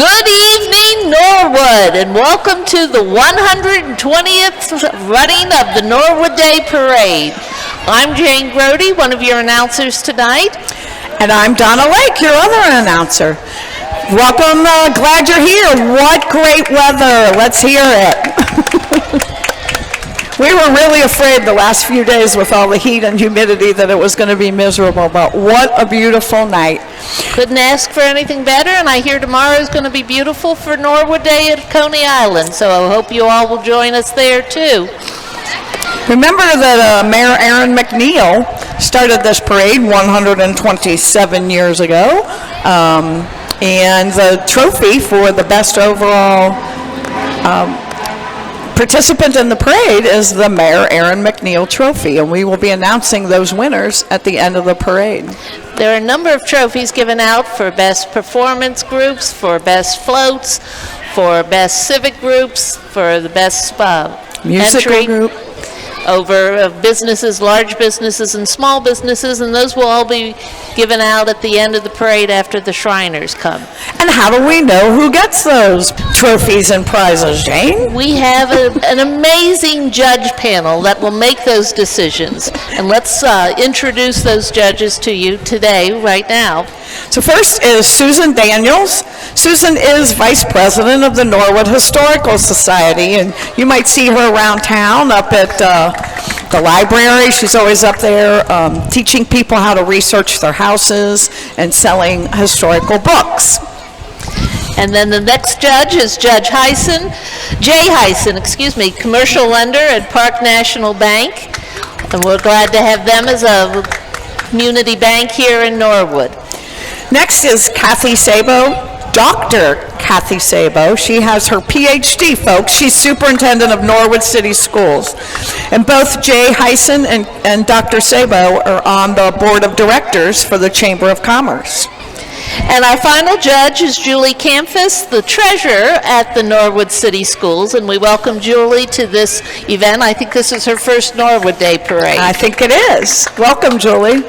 Good evening, Norwood, and welcome to the 120th running of the Norwood Day Parade. I'm Jane Grote, one of your announcers tonight. And I'm Donna Laake, your other announcer. Welcome, glad you're here. What great weather. Let's hear it. We were really afraid the last few days with all the heat and humidity that it was going to be miserable, but what a beautiful night. Couldn't ask for anything better, and I hear tomorrow is going to be beautiful for Norwood Day at Coney Island, so I hope you all will join us there too. Remember that Mayor Erin Macneil started this parade 127 years ago, and the trophy for the best overall participant in the parade is the Mayor Erin Macneil Trophy, and we will be announcing those winners at the end of the parade. There are a number of trophies given out for best performance groups, for best floats, for best civic groups, for the best musical entry group. Over businesses, large businesses and small businesses, and those will all be given out at the end of the parade after the Shriners come. And how do we know who gets those trophies and prizes, Jane? We have an amazing judge panel that will make those decisions, and let's introduce those judges to you today, right now. So first is Susan Daniels. Susan is Vice President of the Norwood Historical Society, and you might see her around town up at the library. She's always up there teaching people how to research their houses and selling historical books. And then the next judge is Judge Jay Hyson, commercial lender at Park National Bank, and we're glad to have them as a community bank here in Norwood. Next is Kathy Sabo, Dr. Kathy Sabo. She has her PhD, folks. She's superintendent of Norwood City Schools. And both Jay Hyson and Dr. Sabo are on the board of directors for the Chamber of Commerce. And our final judge is Julie Campus, the treasurer at the Norwood City Schools, and we welcome Julie to this event. I think this is her first Norwood Day Parade. I think it is. Welcome, Julie.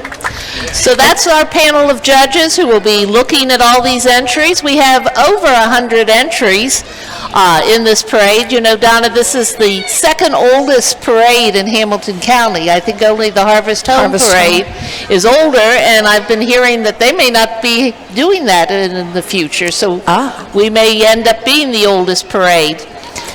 So that's our panel of judges who will be looking at all these entries. We have over 100 entries in this parade. You know, Donna, this is the second oldest parade in Hamilton County. I think only the Harvest Home Parade is older, and I've been hearing that they may not be doing that in the future, so we may end up being the oldest parade.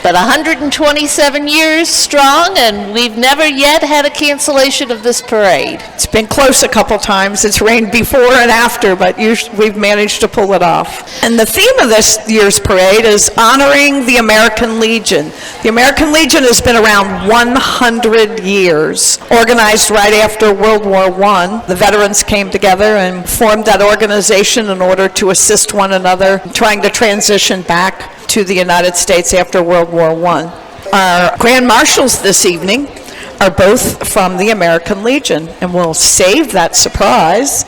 But 127 years strong, and we've never yet had a cancellation of this parade. It's been close a couple times. It's rained before and after, but we've managed to pull it off. And the theme of this year's parade is honoring the American Legion. The American Legion has been around 100 years. Organized right after World War I, the veterans came together and formed that organization in order to assist one another, trying to transition back to the United States after World War I. Our Grand Marshals this evening are both from the American Legion, and we'll save that surprise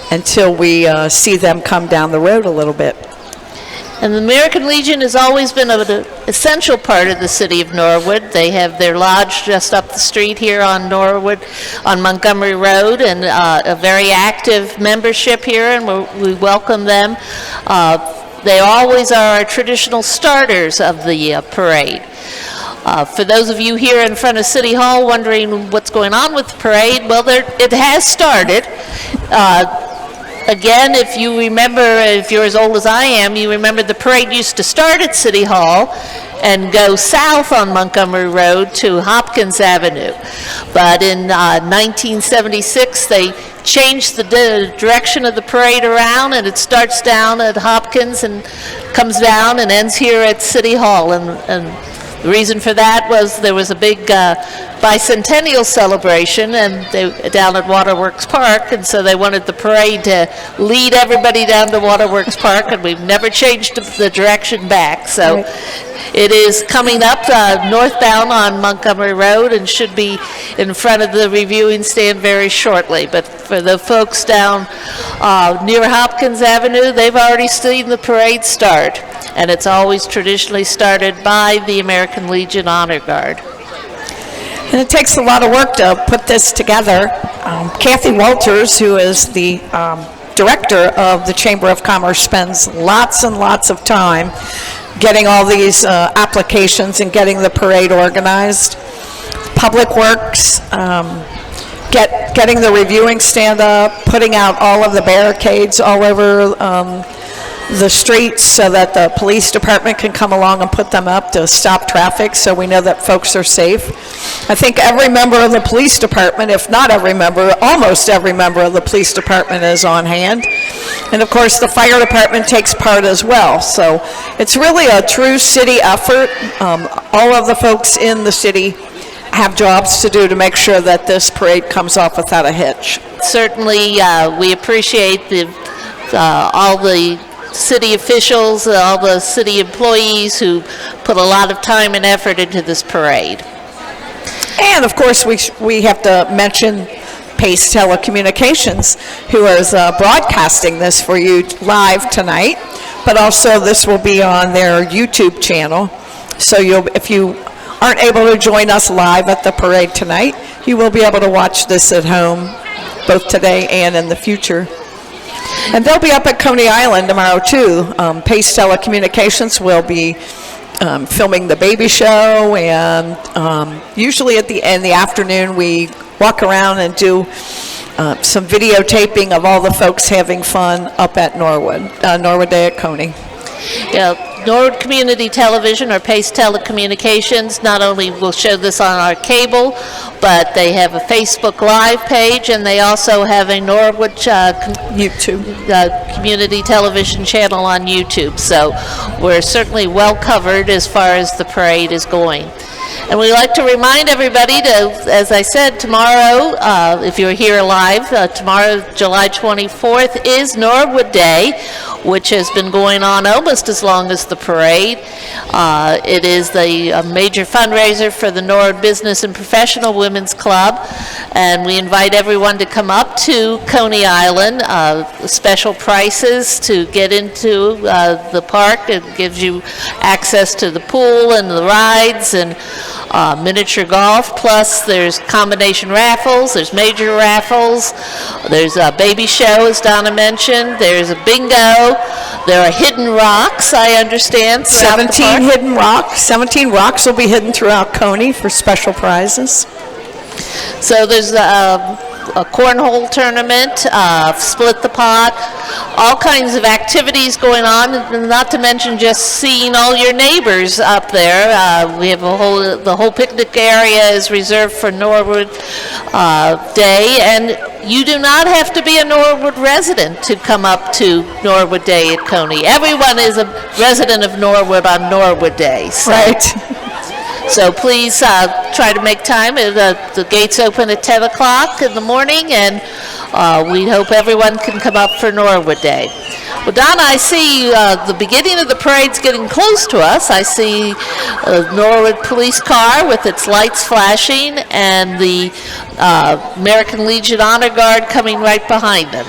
until we see them come down the road a little bit. And the American Legion has always been an essential part of the city of Norwood. They have their lodge just up the street here on Norwood, on Montgomery Road, and a very active membership here, and we welcome them. They always are our traditional starters of the parade. For those of you here in front of City Hall wondering what's going on with the parade, well, it has started. Again, if you remember, if you're as old as I am, you remember the parade used to start at City Hall and go south on Montgomery Road to Hopkins Avenue. But in 1976, they changed the direction of the parade around, and it starts down at Hopkins and comes down and ends here at City Hall. And the reason for that was there was a big bicentennial celebration down at Waterworks Park, and so they wanted the parade to lead everybody down to Waterworks Park, and we've never changed the direction back. So it is coming up northbound on Montgomery Road and should be in front of the reviewing stand very shortly. But for the folks down near Hopkins Avenue, they've already seen the parade start, and it's always traditionally started by the American Legion Honor Guard. And it takes a lot of work to put this together. Kathy Walters, who is the director of the Chamber of Commerce spends lots and lots of time getting all these applications and getting the parade organized. Public Works, getting the reviewing stand up, putting out all of the barricades all over the streets so that the police department can come along and put them up to stop traffic so we know that folks are safe. I think every member of the police department, if not every member, almost every member of the police department is on hand. And of course the fire department takes part as well. So it's really a true city effort. All of the folks in the city have jobs to do to make sure that this parade comes off without a hitch. Certainly, we appreciate all the city officials, all the city employees who put a lot of time and effort into this parade. And of course, we have to mention Pace Telecommunications, who is broadcasting this for you live tonight, but also this will be on their YouTube channel. So if you aren't able to join us live at the parade tonight, you will be able to watch this at home, both today and in the future. And they'll be up at Coney Island tomorrow too. Pace Telecommunications will be filming the baby show, and usually in the afternoon we walk around and do some videotaping of all the folks having fun up at Norwood Day at Coney. Yeah, Norwood Community Television, or Pace Telecommunications, not only will show this on our cable, but they have a Facebook Live page, and they also have a Norwood YouTube Community Television channel on YouTube. So we're certainly well covered as far as the parade is going. And we'd like to remind everybody to, as I said, tomorrow, if you're here live, tomorrow, July 24th, is Norwood Day, which has been going on almost as long as the parade. It is the major fundraiser for the Norwood Business and Professional Women's Club, and we invite everyone to come up to Coney Island. Special prices to get into the park. It gives you access to the pool and the rides and miniature golf, plus there's combination raffles, there's major raffles, there's a baby show, as Donna mentioned, there's a bingo, there are hidden rocks, I understand. 17 hidden rocks. 17 rocks will be hidden throughout Coney for special prizes. So there's a cornhole tournament, split the pot, all kinds of activities going on, and not to mention just seeing all your neighbors up there. We have the whole picnic area is reserved for Norwood Day, and you do not have to be a Norwood resident to come up to Norwood Day at Coney. Everyone is a resident of Norwood on Norwood Day. So. Right. So please try to make time. The gates open at 10 o'clock in the morning, and we hope everyone can come up for Norwood Day. Well, Donna, I see the beginning of the parade's getting close to us. I see a Norwood police car with its lights flashing, and the American Legion Honor Guard coming right behind them.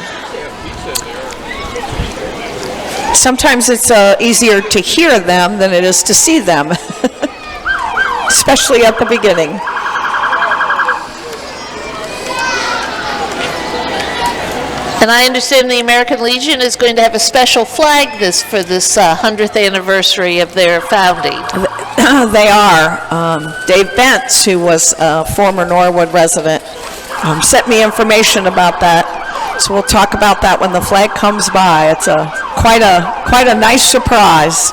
Sometimes it's easier to hear them than it is to see them. Especially at the beginning. And I understand the American Legion is going to have a special flag for this 100th anniversary of their founding. They are. Dave Bentz, who was a former Norwood resident, sent me information about that. So we'll talk about that when the flag comes by. It's quite a nice surprise.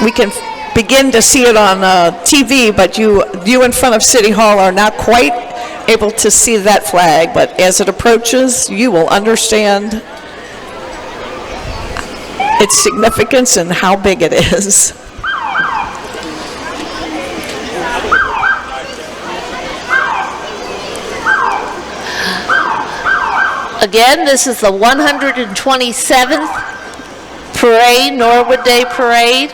We can begin to see it on TV, but you in front of City Hall are not quite able to see that flag, but as it approaches, you will understand its significance and how big it is. Again, this is the 127th parade, Norwood Day Parade.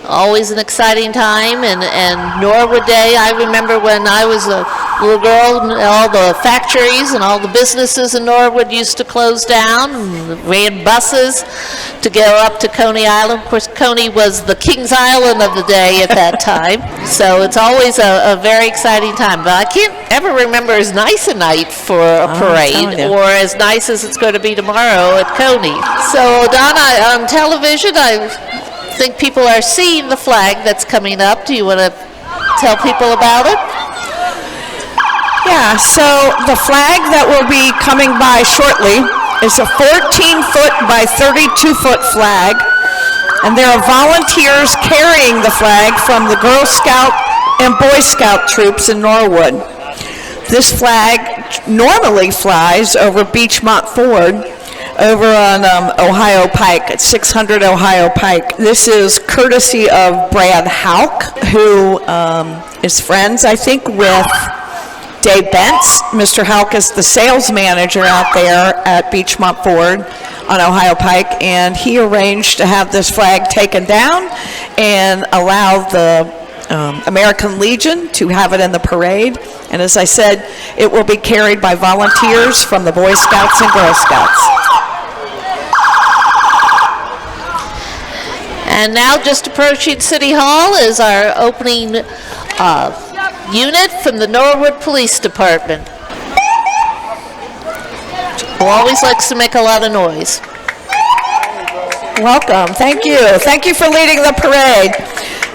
Always an exciting time, and Norwood Day, I remember when I was a little girl, all the factories and all the businesses in Norwood used to close down, and ran buses to go up to Coney Island. Of course, Coney was the King's Island of the day at that time, so it's always a very exciting time. But I can't ever remember as nice a night for a parade, or as nice as it's going to be tomorrow at Coney. So, Donna, on television, I think people are seeing the flag that's coming up. Do you want to tell people about it? Yeah, so the flag that will be coming by shortly is a 14-foot by 32-foot flag, and there are volunteers carrying the flag from the Girl Scout and Boy Scout troops in Norwood. This flag normally flies over Beachmont Ford over on Ohio Pike at 600 Ohio Pike. This is courtesy of Brad Hauk, who is friends, I think, with Dave Bentz. Mr. Hauk is the sales manager out there at Beachmont Ford on Ohio Pike, and he arranged to have this flag taken down and allow the American Legion to have it in the parade. And as I said, it will be carried by volunteers from the Boy Scouts and Girl Scouts. And now, just approaching City Hall is our opening unit from the Norwood Police Department, who always likes to make a lot of noise. Welcome. Thank you. Thank you for leading the parade.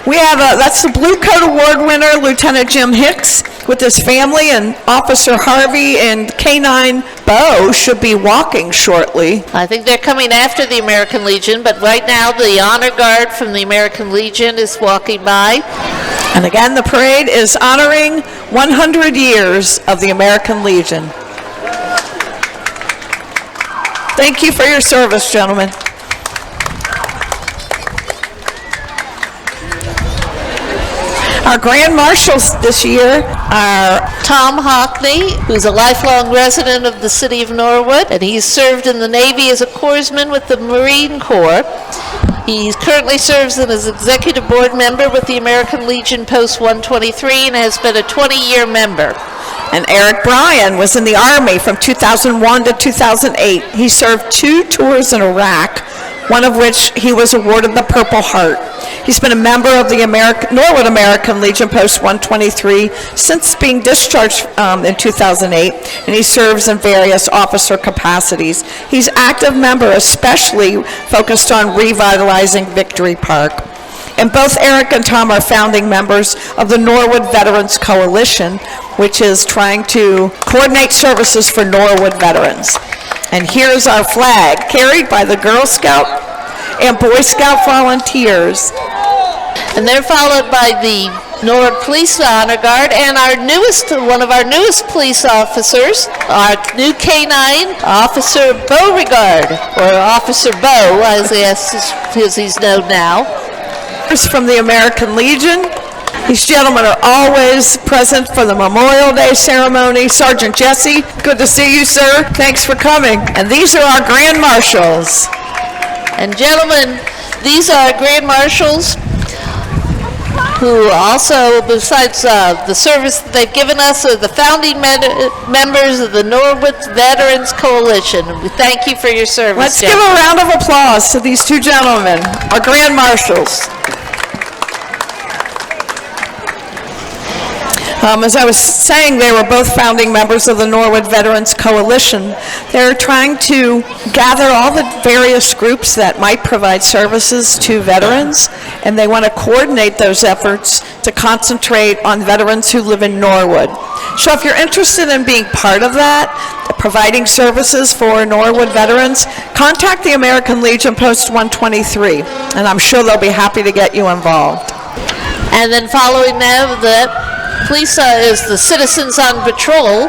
We have that's the Blue Coat Award winner, Lieutenant Jim Hicks, with his family, and Officer Harvey and K-9 Bo should be walking shortly. I think they're coming after the American Legion, but right now the honor guard from the American Legion is walking by. And again, the parade is honoring 100 years of the American Legion. Thank you for your service, gentlemen. Our Grand Marshals this year are Tom Hockney, who's a lifelong resident of the city of Norwood, and he's served in the Navy as a corpsman with the Marine Corps. He currently serves as executive board member with the American Legion Post 123 and has been a 20-year member. And Eric Bryan was in the Army from 2001 to 2008. He served 2 tours in Iraq, one of which he was awarded the Purple Heart. He's been a member of the Norwood American Legion Post 123 since being discharged in 2008, and he serves in various officer capacities. He's an active member, especially focused on revitalizing Victory Park. And both Eric and Tom are founding members of the Norwood Veterans Coalition, which is trying to coordinate services for Norwood veterans. And here's our flag, carried by the Girl Scout and Boy Scout volunteers. And they're followed by the Norwood Police Honor Guard and one of our newest police officers, our new K-9 Officer Beauregard, or Officer Beau, as he's known now. From the American Legion. These gentlemen are always present for the Memorial Day ceremony. Sergeant Jesse, good to see you, sir. Thanks for coming. And these are our Grand Marshals. And gentlemen, these are Grand Marshals who also, besides the service that they've given us, are the founding members of the Norwood Veterans Coalition. We thank you for your service. Let's give a round of applause to these 2 gentlemen, our Grand Marshals. As I was saying, they were both founding members of the Norwood Veterans Coalition. They're trying to gather all the various groups that might provide services to veterans, and they want to coordinate those efforts to concentrate on veterans who live in Norwood. So if you're interested in being part of that, providing services for Norwood veterans, contact the American Legion Post 123, and I'm sure they'll be happy to get you involved. And then following them, the police is the Citizens on Patrol,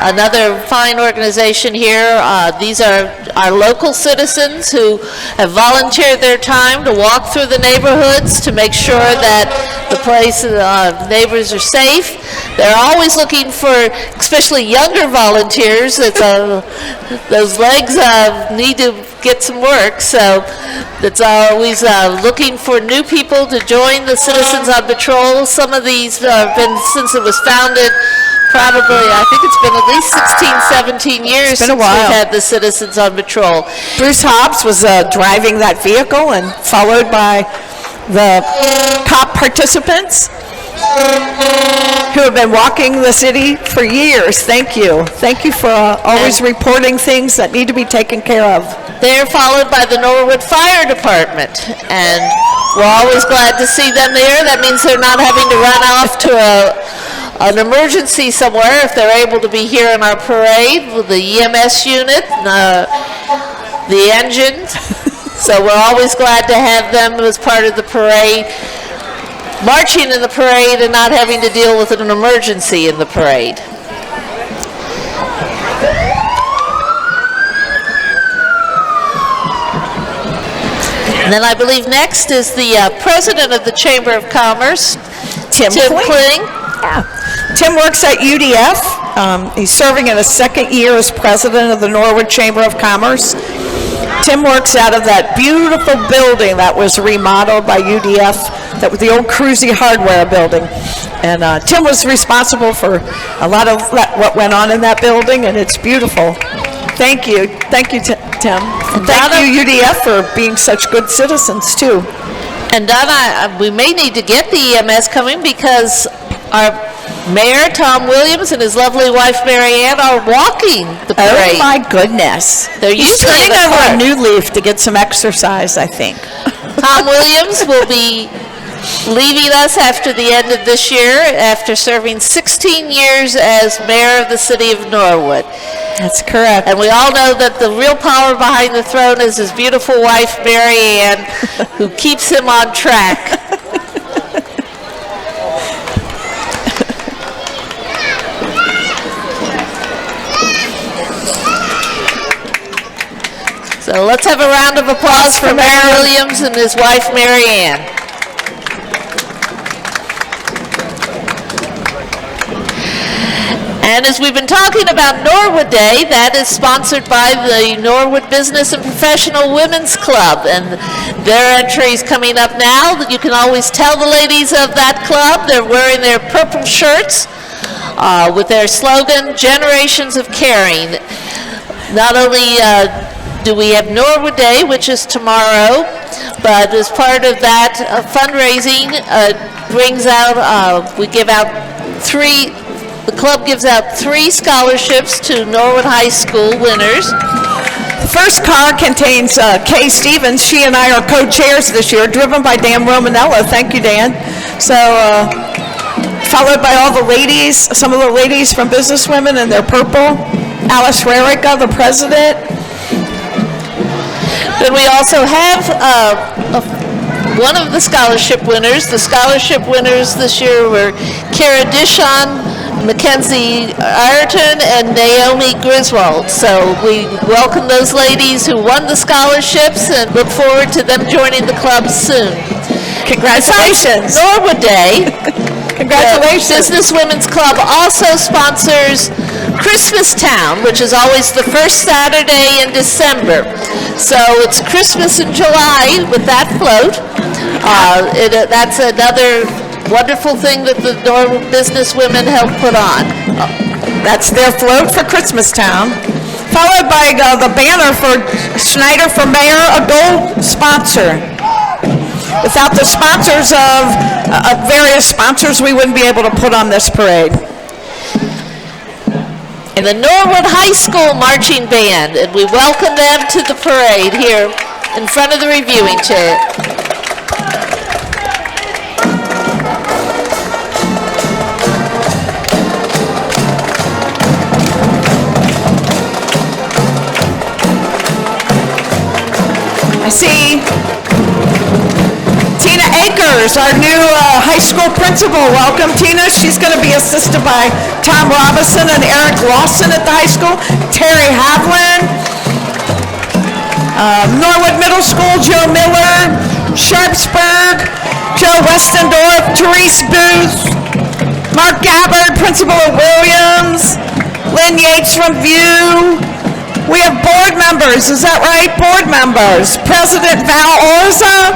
another fine organization here. These are our local citizens who have volunteered their time to walk through the neighborhoods to make sure that the place, neighbors are safe. They're always looking for, especially younger volunteers. Those legs need to get some work, so it's always looking for new people to join the Citizens on Patrol. Some of these have been since it was founded probably, I think it's been at least 16, 17 years It's been a since while. we've had the citizens on patrol. Bruce Hobbs was driving that vehicle and followed by the cop participants who have been walking the city for years. Thank you. Thank you for always reporting things that need to be taken care of. They're followed by the Norwood Fire Department, and we're always glad to see them there. That means they're not having to run off to an emergency somewhere if they're able to be here in our parade with the EMS unit, the engine. So we're always glad to have them as part of the parade, marching in the parade and not having to deal with an emergency in the parade. And then I believe next is the president of the Chamber of Commerce, Tim Kling. Yeah. Tim works at UDF. He's serving in his second year as president of the Norwood Chamber of Commerce. Tim works out of that beautiful building that was remodeled by UDF, that was the old Cruzy Hardware building. And Tim was responsible for a lot of what went on in that building, and it's beautiful. Thank you. Thank you, Tim. And thank you, UDF, for being such good citizens, too. And Donna, we may need to get the EMS coming because our Mayor, Tom Williams, and his lovely wife, Mary Ann, are walking the parade. Oh, my goodness. They're He's usually in turning the over a cart. new leaf to get some exercise, I think. Tom Williams will be leaving us after the end of this year after serving 16 years as mayor of the city of Norwood. That's correct. And we all know that the real power behind the throne is his beautiful wife, Mary Ann, who keeps him on track. So let's have a round of applause for Mayor Williams and his wife, Mary Ann. And as we've been talking about Norwood Day, that is sponsored by the Norwood Business and Professional Women's Club. And their entry is coming up now. You can always tell the ladies of that club. They're wearing their purple shirts with their slogan, Generations of Caring. Not only do we have Norwood Day, which is tomorrow, but as part of that fundraising, brings out, we give out the club gives out 3 scholarships to Norwood High School winners. The first car contains Kay Stevens. She and I are co-chairs this year, driven by Dan Romanello. Thank you, Dan. So, followed by all the ladies, some of the ladies from Businesswomen in their purple. Alice Rarica, the president. Then we also have one of the scholarship winners. The scholarship winners this year were Kara Dishon, Mackenzie Ireton, and Naomi Griswold. So we welcome those ladies who won the scholarships and look forward to them joining the club soon. Congratulations. Besides Norwood Day. Congratulations. The Business Women's Club also sponsors Christmas Town, which is always the first Saturday in December. So it's Christmas in July with that float. That's another wonderful thing that the Norwood Business Women help put on. That's their float for Christmas Town. Followed by the banner for Schneider for Mayor, a gold sponsor. Without the sponsors of various sponsors, we wouldn't be able to put on this parade. And the Norwood High School Marching Band, and we welcome them to the parade here in front of the reviewing chair. I see Tina Akers, our new high school principal. Welcome, Tina. She's going to be assisted by Tom Robinson and Eric Lawson at the high school. Terry Havlin, Norwood Middle School, Joe Miller, Sharpsburg, Joe Westendorf, Therese Booth, Mark Gabbard, principal at Williams, Lynn Yates from View. We have board members, is that right? Board members. President Val Orza,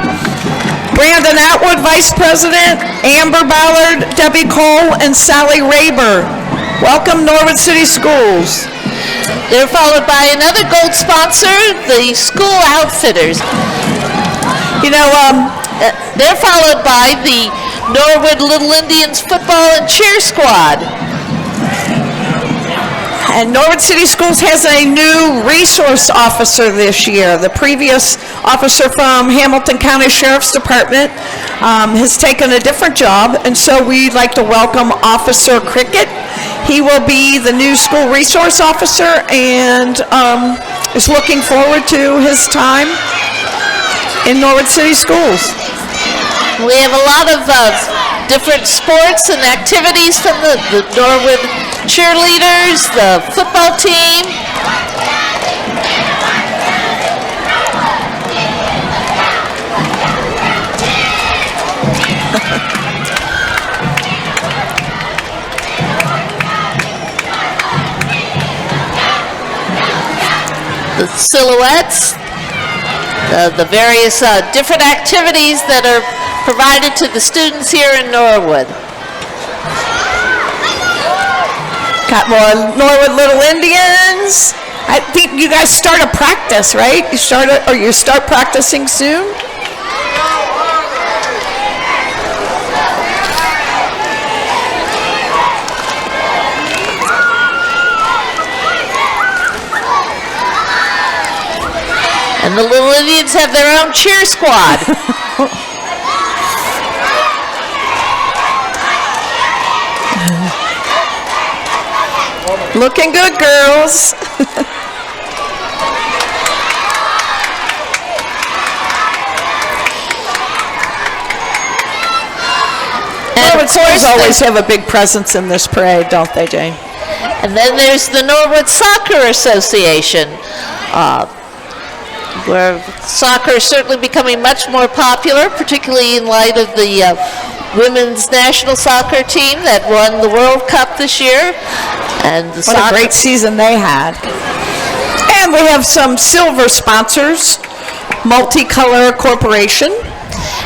Brandon Atwood, Vice President, Amber Ballard, Debbie Cole, and Sally Raber. Welcome, Norwood City Schools. They're followed by another gold sponsor, the School Outfitters. You know, They're followed by the Norwood Little Indians Football and Cheer Squad. and Norwood City Schools has a new resource officer this year. The previous officer from Hamilton County Sheriff's Department has taken a different job, and so we'd like to welcome Officer Cricket. He will be the new school resource officer and is looking forward to his time in Norwood City Schools. We have a lot of different sports and activities from the Norwood cheerleaders, the football team. The silhouettes, the various different activities that are provided to the students here in Norwood. Got more Norwood Little Indians. I think you guys start a practice, right? You start practicing soon? And the Little Indians have their own cheer squad. Looking good, girls. And of course, always have a big presence in this parade, don't they, Jane? And then there's the Norwood Soccer Association, where soccer is certainly becoming much more popular, particularly in light of the women's national soccer team that won the World Cup this year. And what a great season they had. And we have some silver sponsors, Multicolor Corporation.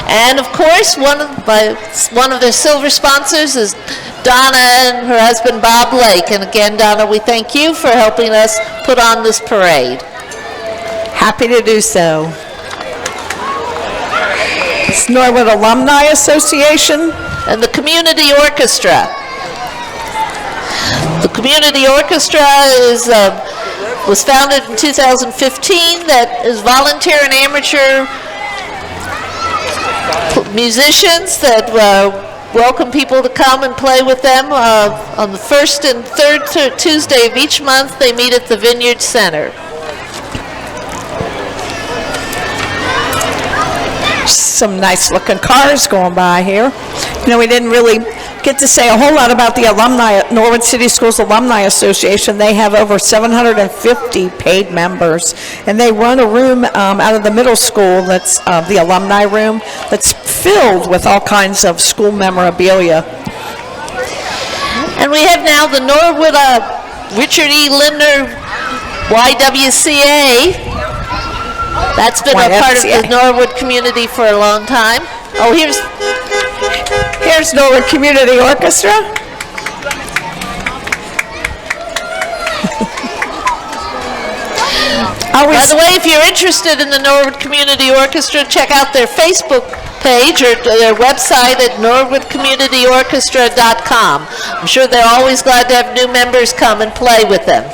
And of course, one of their silver sponsors is Donna and her husband Bob Laake. And again, Donna, we thank you for helping us put on this parade. Happy to do so. It's Norwood Alumni Association. And the Community Orchestra. The Community Orchestra was founded in 2015. That is volunteer and amateur musicians that welcome people to come and play with them. On the first and third Tuesday of each month, they meet at the Vineyard Center. Some nice looking cars going by here. You know, we didn't really get to say a whole lot about the Norwood City Schools Alumni Association. They have over 750 paid members, and they run a room out of the middle school that's the alumni room that's filled with all kinds of school memorabilia. And we have now the Norwood Richard E. Lindner YWCA. That's been a part of the Norwood community for a long time. Oh, here's Norwood Community Orchestra. By the way, if you're interested in the Norwood Community Orchestra, check out their Facebook page or their website at norwoodcommunityorchestra.com. I'm sure they're always glad to have new members come and play with them.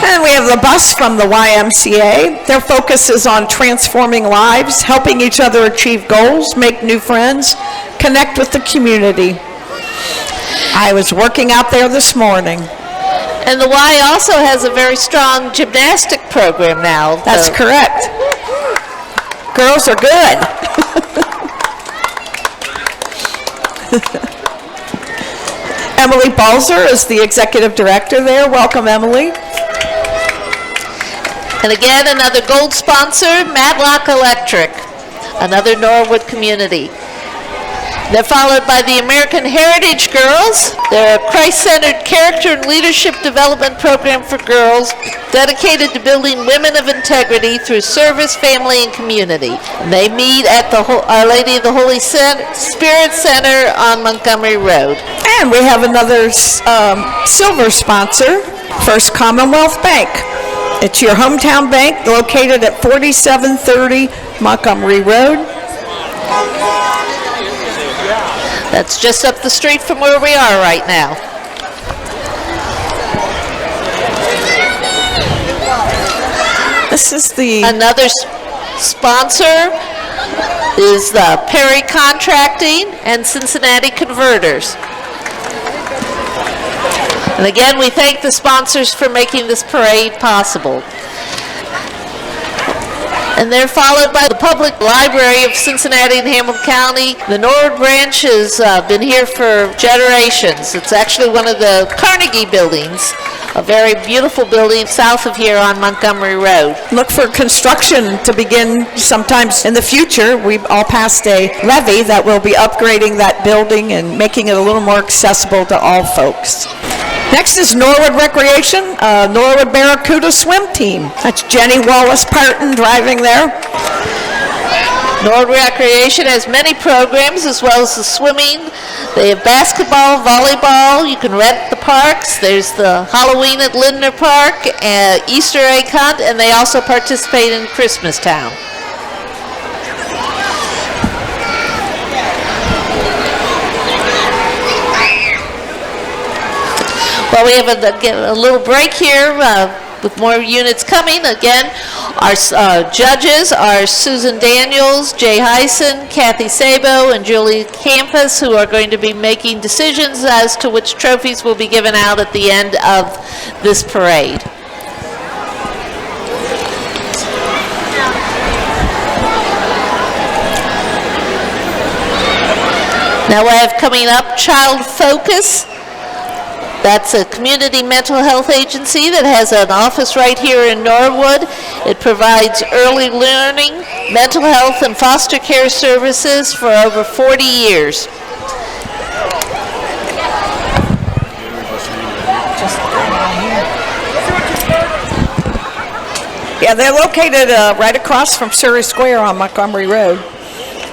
And we have the bus from the YMCA. Their focus is on transforming lives, helping each other achieve goals, make new friends, connect with the community. I was working out there this morning. And the Y also has a very strong gymnastic program now. That's correct. Girls are good. Emily Balzer is the executive director there. Welcome, Emily. And again, another gold sponsor, Matlock Electric, another Norwood community. They're followed by the American Heritage Girls. They're a Christ-centered character and leadership development program for girls dedicated to building women of integrity through service, family, and community. And they meet at the Our Lady of the Holy Spirit Center on Montgomery Road. And we have another silver sponsor, First Commonwealth Bank. It's your hometown bank located at 4730 Montgomery Road. That's just up the street from where we are right now. This is Another sponsor is the Perry Contracting and Cincinnati Converters. And again, we thank the sponsors for making this parade possible. And they're followed by the Public Library of Cincinnati and Hamilton County. The Norwood branch has been here for generations. It's actually one of the Carnegie buildings, a very beautiful building south of here on Montgomery Road. Look for construction to begin sometimes in the future. We've all passed a levy that will be upgrading that building and making it a little more accessible to all folks. Next is Norwood Recreation, Norwood Barracuda Swim Team. That's Jenny Wallace-Parton driving there. Norwood Recreation has many programs as well as the swimming. They have basketball, volleyball. You can rent the parks. There's the Halloween at Lindner Park, Easter egg hunt, and they also participate in Christmas Town. Well, we have a little break here with more units coming. Again, our judges are Susan Daniels, Jay Hyson, Kathy Sabo, and Julie Campus, who are going to be making decisions as to which trophies will be given out at the end of this parade. Now we have coming up Child Focus. That's a community mental health agency that has an office right here in Norwood. It provides early learning, mental health, and foster care services for over 40 years. Yeah, they're located right across from Surrey Square on Montgomery Road.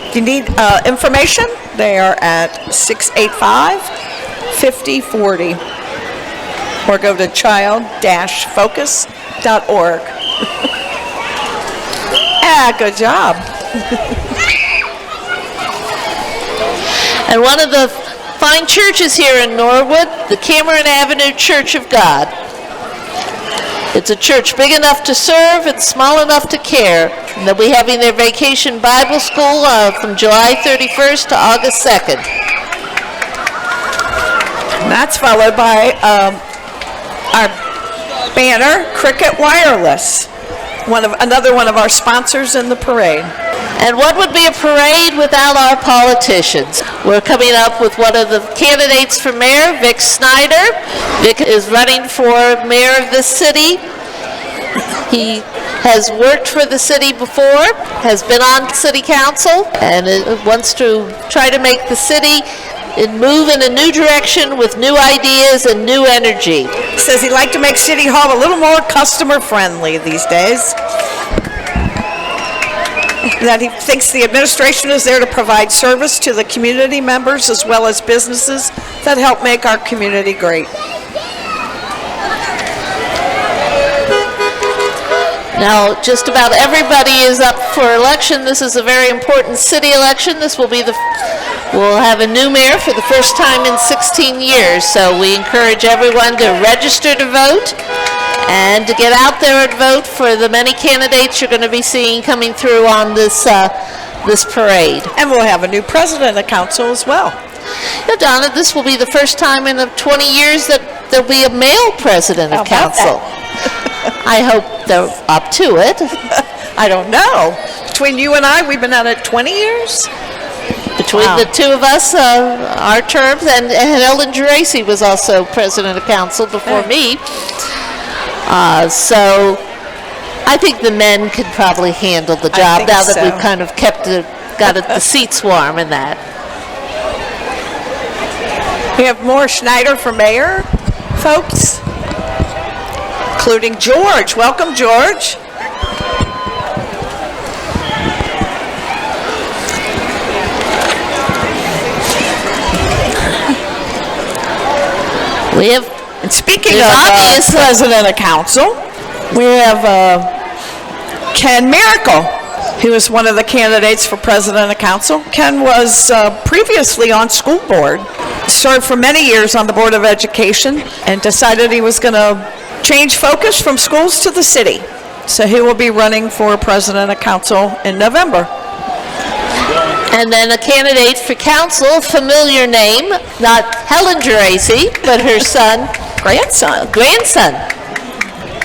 If you need information, they are at 685-5040. Or go to child-focus.org. Ah, good job. And one of the fine churches here in Norwood, the Cameron Avenue Church of God. It's a church big enough to serve and small enough to care. And they'll be having their vacation Bible school from July 31st to August 2nd. And that's followed by our banner, Cricket Wireless, another one of our sponsors in the parade. And what would be a parade without our politicians? We're coming up with one of the candidates for mayor, Vic Snyder. Vic is running for mayor of this city. He has worked for the city before, has been on city council, and wants to try to make the city move in a new direction with new ideas and new energy. Says he'd like to make City Hall a little more customer friendly these days. That he thinks the administration is there to provide service to the community members as well as businesses that help make our community great. Now, just about everybody is up for election. This is a very important city election. This will be we'll have a new mayor for the first time in 16 years. So we encourage everyone to register to vote and to get out there and vote for the many candidates you're going to be seeing coming through on this parade. And we'll have a new president of council as well. Now, Donna, this will be the first time in 20 years that there'll be a male president of council. I hope they're up to it. I don't know. Between you and I, we've been at it 20 years? Between the two of us, our terms, and Ellen Geraci was also president of council before me. So I think the men could probably handle the job now that we've kind of got the seats warm and that. We have more Schneider for mayor, folks, including George. Welcome, George. We have, And speaking There's of obvious- president of council, we have Ken Miracle, who is one of the candidates for president of council. Ken was previously on school board, served for many years on the Board of Education, and decided he was going to change focus from schools to the city. So he will be running for president of council in November. and then a candidate for council, familiar name, not Helen Geraci, but her son, grandson.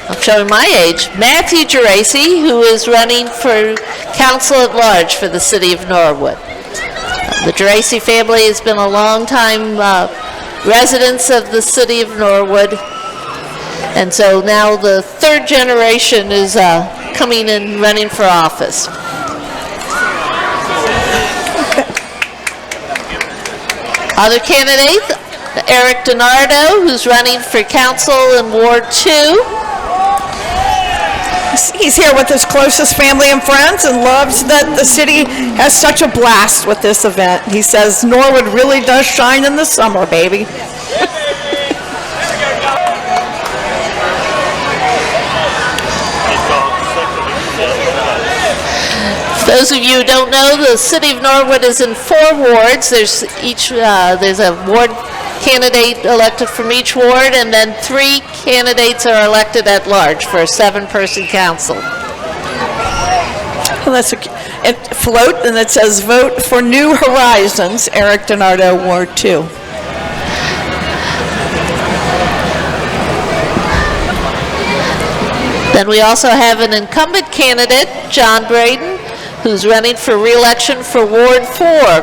I'm showing my age. Matthew Geraci, who is running for council at large for the city of Norwood. The Geraci family has been a long-time residents of the city of Norwood, and so now the third generation is coming and running for office. Other candidate, Eric DiNardo, who's running for council in Ward 2. He's here with his closest family and friends and loves that the city has such a blast with this event. He says Norwood really does shine in the summer, baby. Those of you who don't know, the city of Norwood is in 4 wards. There's a ward candidate elected from each ward, and then 3 candidates are elected at large for a 7-person council. Well, that's it float, and it says vote for New Horizons, Eric DiNardo, Ward 2. Then we also have an incumbent candidate, John Braden, who's running for re-election for Ward 4.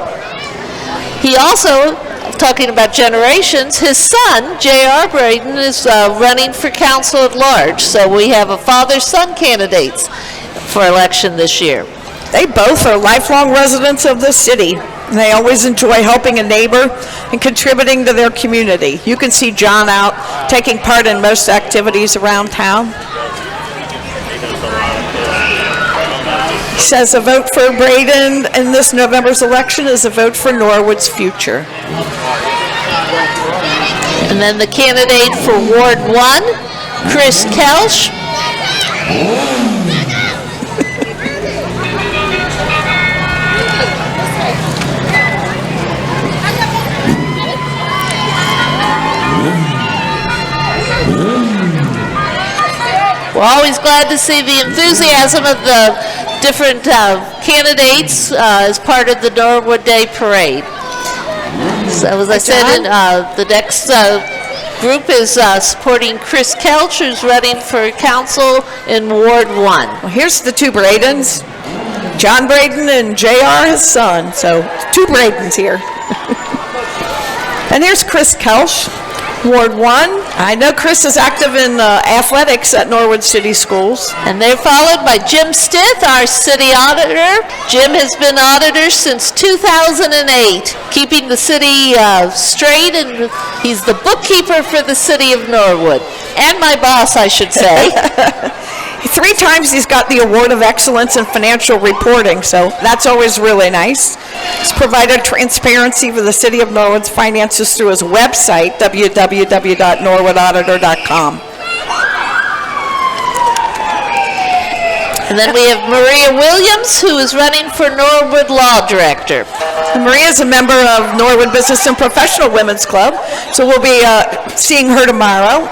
He also, talking about generations, his son, J.R. Braden, is running for council at large. So we have a father-son candidates for election this year. They both are lifelong residents of the city. They always enjoy helping a neighbor and contributing to their community. You can see John out taking part in most activities around town. He says a vote for Braden in this November's election is a vote for Norwood's future. And then the candidate for Ward 1, Chris Kelsch. We're always glad to see the enthusiasm of the different candidates as part of the Norwood Day Parade. So as I said, the next group is supporting Chris Kelch, who's running for council in Ward 1. Well, here's the 2 Bradens, John Braden and J.R., his son. So 2 Bradens here. And here's Chris Kelch, Ward 1. I know Chris is active in athletics at Norwood City Schools. And they're followed by Jim Stith, our city auditor. Jim has been auditor since 2008, keeping the city straight, and he's the bookkeeper for the city of Norwood. And my boss, I should say. 3 times he's got the Award of Excellence in Financial Reporting, so that's always really nice. He's provided transparency for the City of Norwood's finances through his website, www.norwoodauditor.com. And then we have Maria Williams, who is running for Norwood Law Director. Maria is a member of Norwood Business and Professional Women's Club, so we'll be seeing her tomorrow.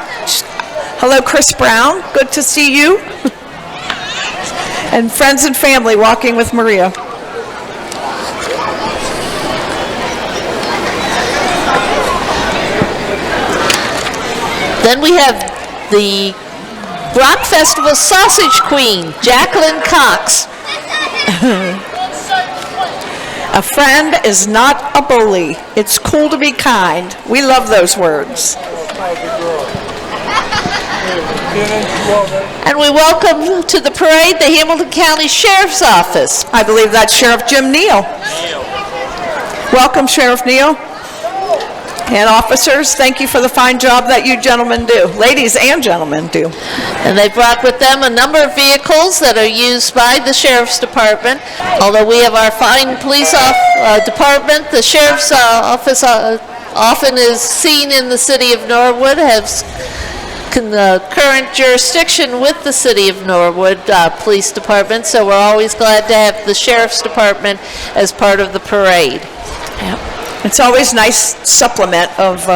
Hello, Chris Brown. Good to see you. And friends and family walking with Maria. Then we have the Rock Festival Sausage Queen, Jacqueline Cox. A friend is not a bully. It's cool to be kind. We love those words. And we welcome to the parade the Hamilton County Sheriff's Office. I believe that's Sheriff Jim Neal. Welcome, Sheriff Neal. And officers, thank you for the fine job that you gentlemen do. Ladies and gentlemen do. And they brought with them a number of vehicles that are used by the Sheriff's Department. Although we have our fine police department, the Sheriff's Office often is seen in the city of Norwood, has current jurisdiction with the city of Norwood Police Department, so we're always glad to have the Sheriff's Department as part of the parade. Yep. It's always nice supplement of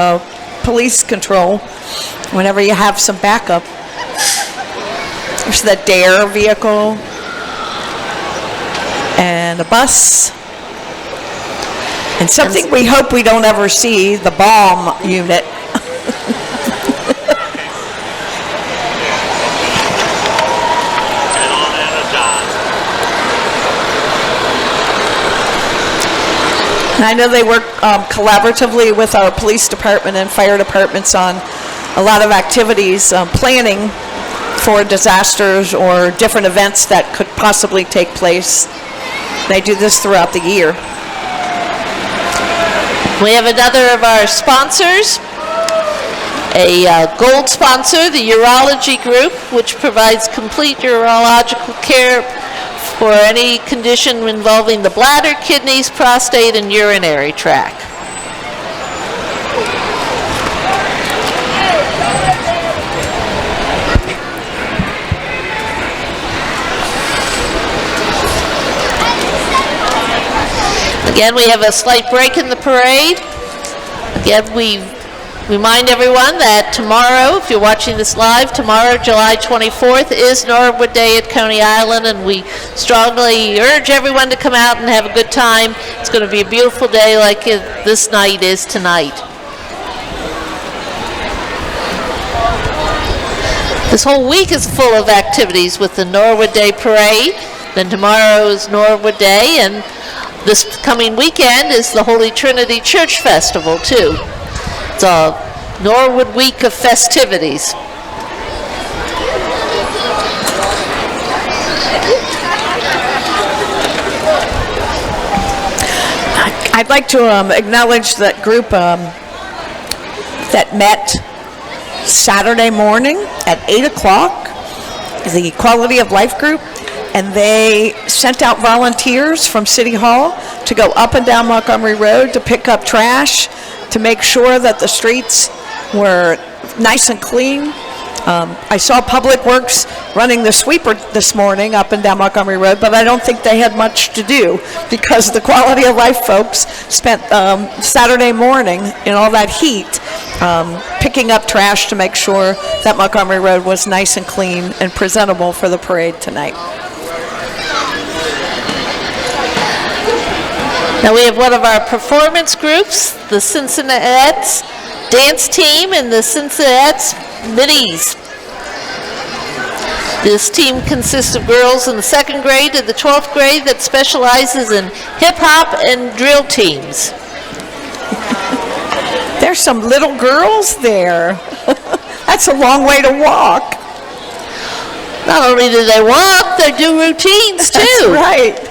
police control whenever you have some backup. There's the DARE vehicle and a bus. And something we hope we don't ever see, the bomb unit. I know they work collaboratively with our police department and fire departments on a lot of activities, planning for disasters or different events that could possibly take place. They do this throughout the year. We have another of our sponsors, a gold sponsor, the Urology Group, which provides complete urological care for any condition involving the bladder, kidneys, prostate, and urinary tract. Again, we have a slight break in the parade. Again, we remind everyone that tomorrow, if you're watching this live, tomorrow, July 24th, is Norwood Day at Coney Island, and we strongly urge everyone to come out and have a good time. It's going to be a beautiful day like this night is tonight. This whole week is full of activities with the Norwood Day Parade. Then tomorrow is Norwood Day, and this coming weekend is the Holy Trinity Church Festival, too. It's a Norwood week of festivities. I'd like to acknowledge that group that met Saturday morning at 8 o'clock, the Quality of Life group, and they sent out volunteers from City Hall to go up and down Montgomery Road to pick up trash, to make sure that the streets were nice and clean. I saw Public Works running the sweeper this morning up and down Montgomery Road, but I don't think they had much to do because the Quality of Life folks spent Saturday morning in all that heat picking up trash to make sure that Montgomery Road was nice and clean and presentable for the parade tonight. Now we have one of our performance groups, the Cincinnati dance team and the Cincinnati Middies. This team consists of girls in the 2nd grade to the 12th grade that specializes in hip-hop and drill teams. There's some little girls there. That's a long way to walk. Not only do they walk, they do routines too. That's right.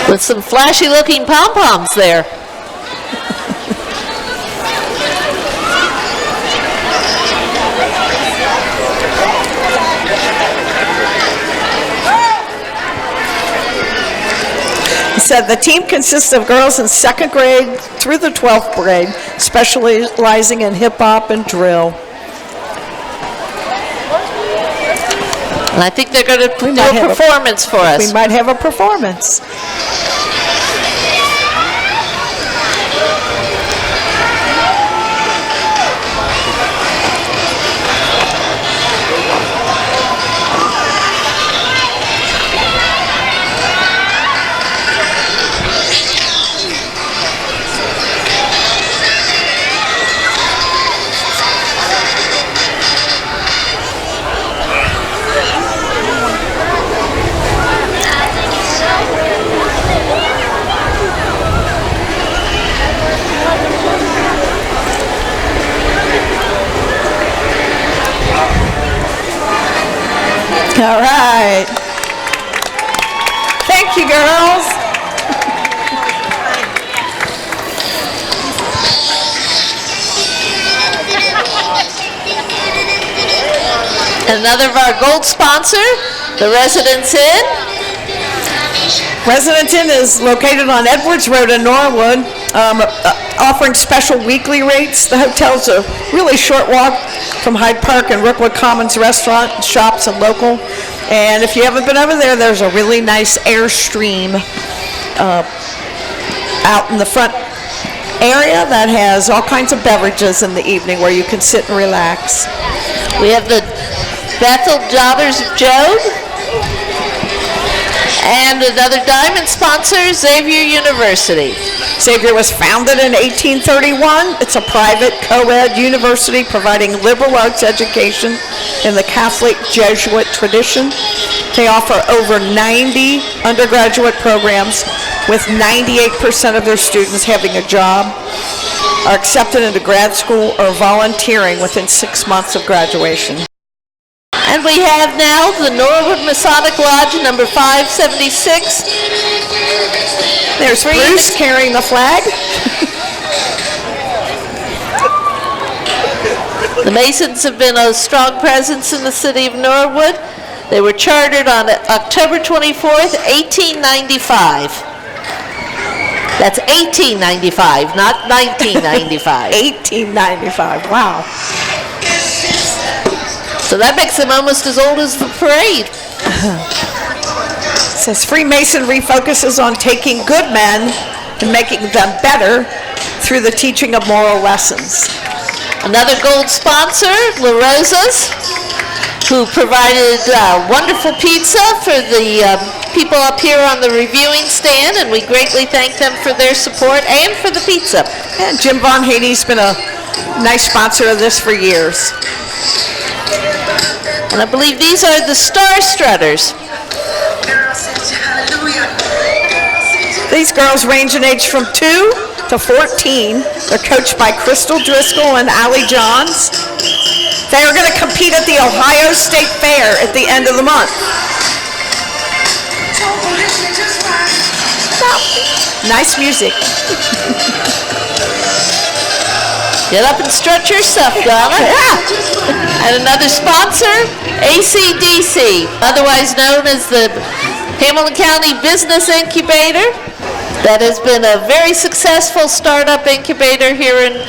With some flashy looking pom-poms there. So the team consists of girls in 2nd grade through the 12th grade, specializing in hip-hop and drill. And I think they're going to do a performance for us. We might have a performance. All right. Thank you, girls. another of our gold sponsor, the Residence Inn. Residence Inn is located on Edwards Road in Norwood, offering special weekly rates. The hotel's a really short walk from Hyde Park and Rookwood Commons restaurant, shops, and local. And if you haven't been over there, there's a really nice Airstream out in the front area that has all kinds of beverages in the evening where you can sit and relax. We have the Bethel Daughters of Job. And another diamond sponsor, Xavier University. Xavier was founded in 1831. It's a private co-ed university providing liberal arts education in the Catholic Jesuit tradition. They offer over 90 undergraduate programs with 98% of their students having a job, are accepted into grad school or volunteering within 6 months of graduation. And we have now the Norwood Masonic Lodge, number 576. There's Bruce carrying the flag. The Masons have been a strong presence in the city of Norwood. They were chartered on October 24th, 1895. That's 1895, not 1995. 1895, wow. So that makes them almost as old as the parade. It says Freemasonry focuses on taking good men and making them better through the teaching of moral lessons. Another gold sponsor, La Rosa's, who provided wonderful pizza for the people up here on the reviewing stand, and we greatly thank them for their support and for the pizza. And Jim Von Haney's been a nice sponsor of this for years. And I believe these are the Star Strutters. These girls range in age from 2 to 14. They're coached by Crystal Driscoll and Allie Johns. They are going to compete at the Ohio State Fair at the end of the month. Nice music. Get up and strut your stuff, Donna. Yeah. And another sponsor, ACDC, otherwise known as the Hamilton County Business Incubator. That has been a very successful startup incubator here in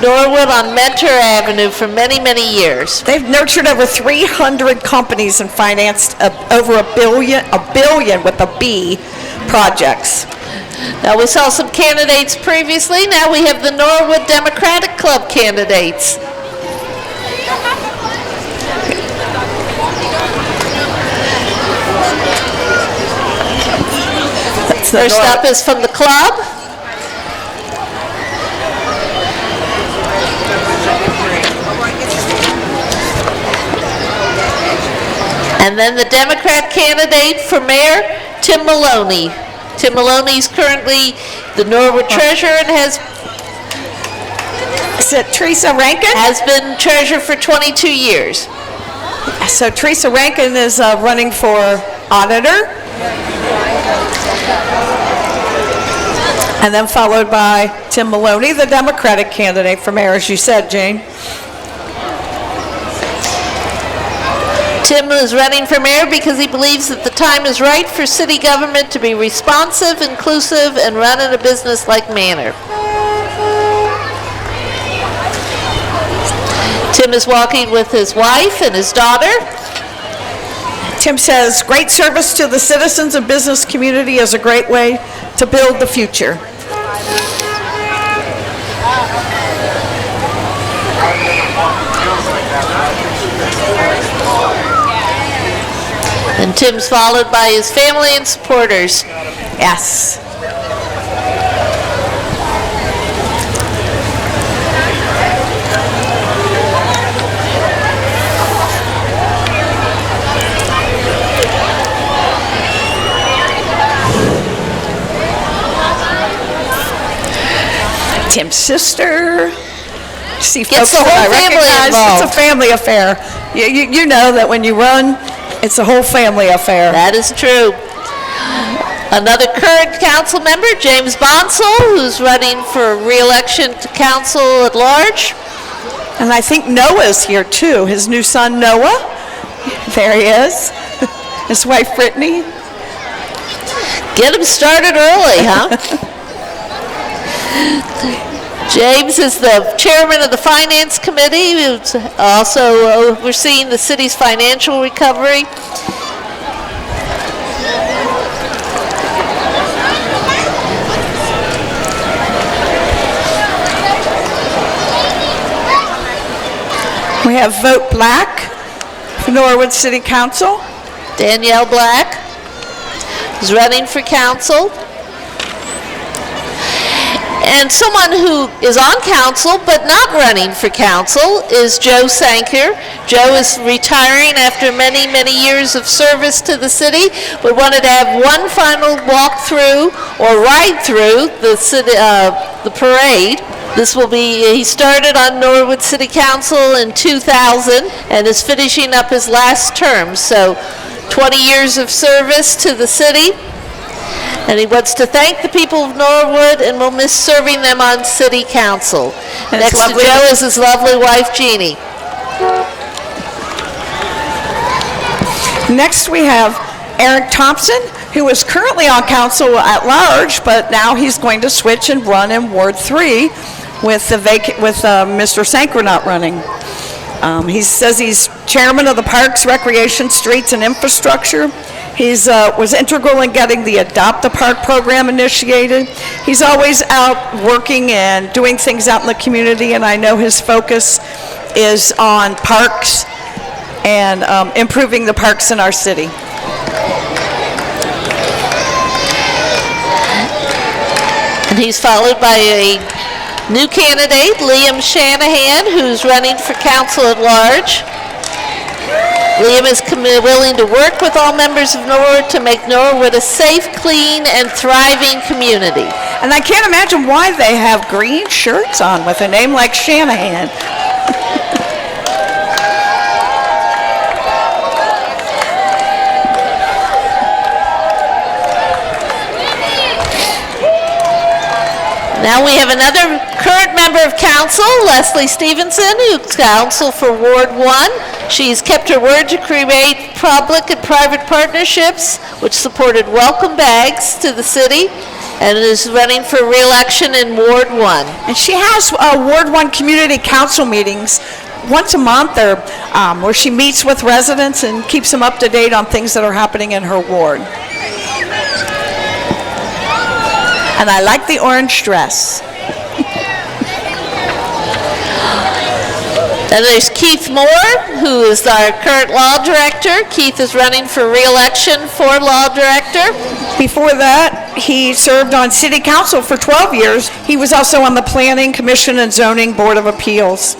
Norwood on Mentor Avenue for many, many years. They've nurtured over 300 companies and financed over a billion with a B projects. Now, we saw some candidates previously. Now we have the Norwood Democratic Club candidates. First up is from the club. And then the Democrat candidate for mayor, Tim Maloney. Tim Maloney is currently the Norwood treasurer and has Is it Teresa Rankin? Has been treasurer for 22 years. So Teresa Rankin is running for auditor. And then followed by Tim Maloney, the Democratic candidate for mayor, as you said, Jane. Tim is running for mayor because he believes that the time is right for city government to be responsive, inclusive, and run in a business-like manner. Tim is walking with his wife and his daughter. Tim says, great service to the citizens and business community is a great way to build the future. And Tim's followed by his family and supporters. Yes. Tim's sister. See, folks the whole that I family recognize. involved. It's a family affair. You know that when you run, it's a whole family affair. That is true. Another current council member, James Bonsall, who's running for re-election to council at large. And I think Noah's here too, his new son Noah. There he is. His wife, Brittany. Get him started early, huh? James is the chairman of the Finance Committee, who's also overseeing the city's financial recovery. We have Vote Black for Norwood City Council. Danielle Black is running for council. And someone who is on council but not running for council is Joe Sanker. Joe is retiring after many, many years of service to the city, but wanted to have one final walk through or ride through the city, the parade. This will be, he started on Norwood City Council in 2000 and is finishing up his last term. So 20 years of service to the city. And he wants to thank the people of Norwood and will miss serving them on City Council. And next to Joe is his lovely wife, Jeannie. Next we have Erin Thompson, who is currently on council at large, but now he's going to switch and run in Ward 3 with Mr. Sanker not running. He says he's chairman of the Parks, Recreation, Streets, and Infrastructure. He's was integral in getting the Adopt a Park program initiated. He's always out working and doing things out in the community, and I know his focus is on parks and improving the parks in our city. And he's followed by a new candidate, Liam Shanahan, who's running for council at large. Liam is willing to work with all members of Norwood to make Norwood a safe, clean, and thriving community. And I can't imagine why they have green shirts on with a name like Shanahan. Now we have another current member of council, Leslie Stevenson, who's council for Ward 1. She's kept her word to create public and private partnerships, which supported welcome bags to the city, and is running for re-election in Ward 1. And she has Ward 1 community council meetings once a month there, where she meets with residents and keeps them up to date on things that are happening in her ward. And I like the orange dress. And there's Keith Moore, who is our current law director. Keith is running for re-election for law director. Before that, he served on city council for 12 years. He was also on the Planning Commission and Zoning Board of Appeals.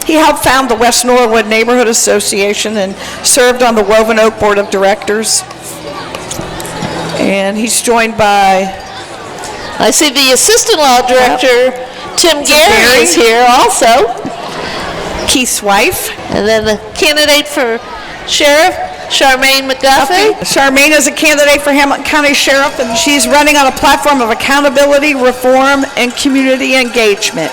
He helped found the West Norwood Neighborhood Association and served on the Woven Oak Board of Directors. And he's joined by... I see the assistant law director, Tim Gary, is here also. Keith's wife. And then the candidate for sheriff, Charmaine McDuffie. Charmaine is a candidate for Hamilton County Sheriff, and she's running on a platform of accountability, reform, and community engagement.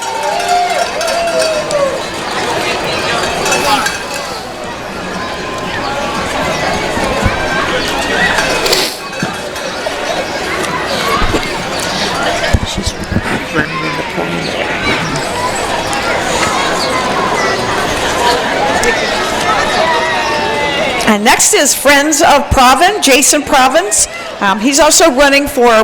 And next is Friends of Providence, Jason Providence. He's also running for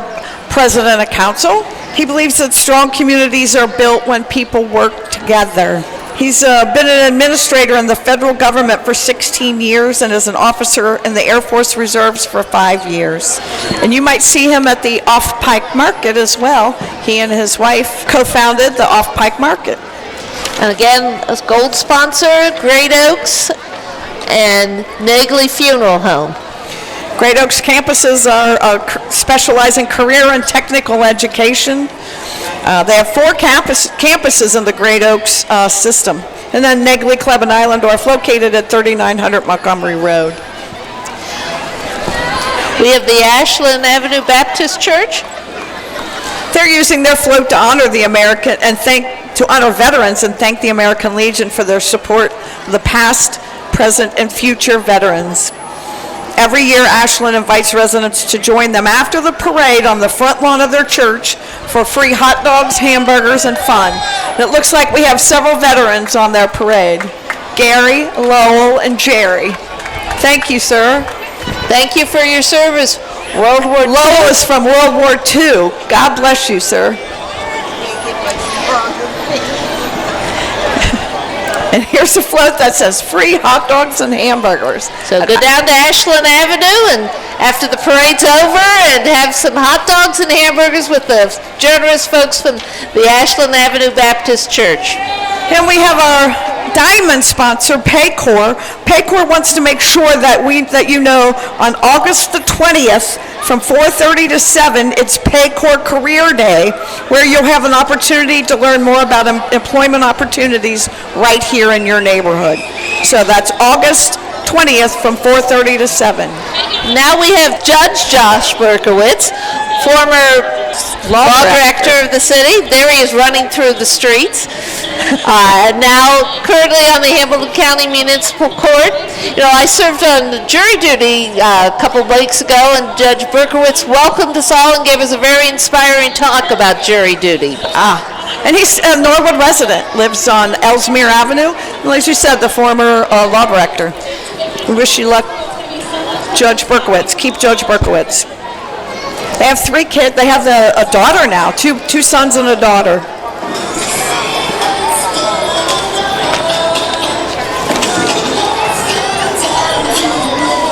president of council. He believes that strong communities are built when people work together. He's been an administrator in the federal government for 16 years and is an officer in the Air Force Reserves for 5 years. And you might see him at the Off-Pike Market as well. He and his wife co-founded the Off-Pike Market. And again, a gold sponsor, Great Oaks, and Nagley Funeral Home. Great Oaks campuses specialize in career and technical education. They have 4 campuses in the Great Oaks system. And then Nagley, Club, and Islandorf, located at 3900 Montgomery Road. We have the Ashland Avenue Baptist Church. They're using their float to honor the honor veterans and thank the American Legion for their support of the past, present, and future veterans. Every year, Ashland invites residents to join them after the parade on the front lawn of their church for free hot dogs, hamburgers, and fun. And it looks like we have several veterans on their parade. Gary, Lowell, and Jerry. Thank you, sir. Thank you for your service. World War II. Lowell is from World War II. God bless you, sir. And here's a float that says free hot dogs and hamburgers. So go down to Ashland Avenue and after the parade's over and have some hot dogs and hamburgers with the generous folks from the Ashland Avenue Baptist Church. And we have our diamond sponsor, Paycor. Paycor wants to make sure that you know on August the 20th from 4:30 to 7, it's Paycor Career Day, where you'll have an opportunity to learn more about employment opportunities right here in your neighborhood. So that's August 20th from 4:30 to 7. Now we have Judge Josh Berkowitz, former law director of the city. There he is running through the streets. Now currently on the Hamilton County Municipal Court. You know, I served on jury duty a couple of weeks ago, and Judge Berkowitz welcomed us all and gave us a very inspiring talk about jury duty. And he's a Norwood resident, lives on Ellesmere Avenue. And as you said, the former law director. We wish you luck, Judge Berkowitz. Keep Judge Berkowitz. They have 3 kids. They have a daughter now, two sons and a daughter.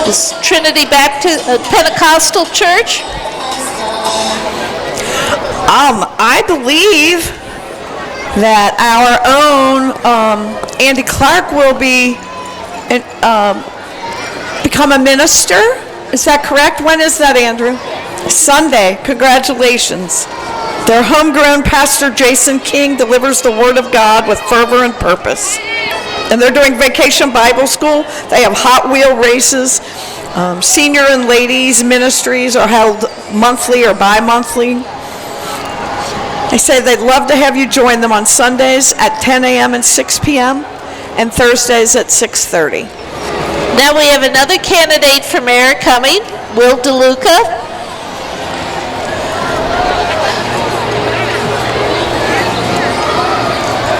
Is Trinity Baptist Pentecostal Church? I believe that our own Andy Clark will become a minister. Is that correct? When is that, Andrew? Sunday. Congratulations. Their homegrown pastor, Jason King, delivers the Word of God with fervor and purpose. And they're doing Vacation Bible School. They have Hot Wheel races. Senior and ladies ministries are held monthly or bi-monthly. They say they'd love to have you join them on Sundays at 10 a.m. and 6 p.m. and Thursdays at 6:30. Now we have another candidate for mayor coming, Will Deluca.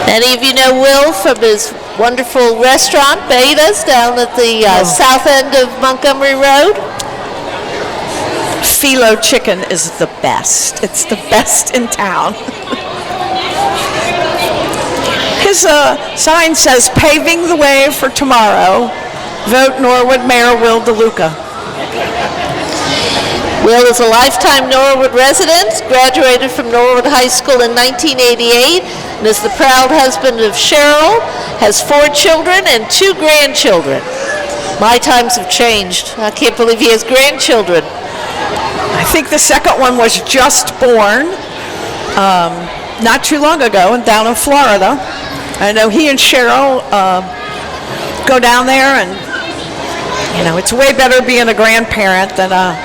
Many of you know Will from his wonderful restaurant, Betas, down at the south end of Montgomery Road. Philo chicken is the best. It's the best in town. His sign says, "Paving the way for tomorrow. Vote Norwood Mayor Will Deluca." Will is a lifetime Norwood resident, graduated from Norwood High School in 1988, and is the proud husband of Cheryl, has 4 children and 2 grandchildren. My times have changed. I can't believe he has grandchildren. I think the second one was just born not too long ago and down in Florida. I know he and Cheryl go down there, and you know, it's way better being a grandparent than a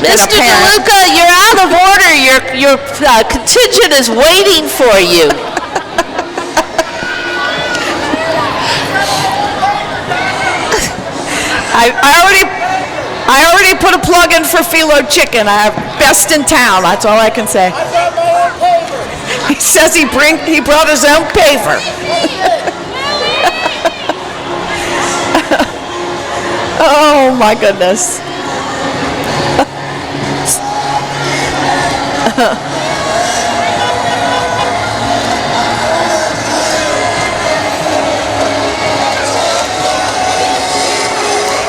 Mr. Deluca, you're out of order. Your contingent is waiting for you. I already put a plug in for Philo chicken. I have best in town. That's all I can say. He says he brought his own paver. Oh my goodness.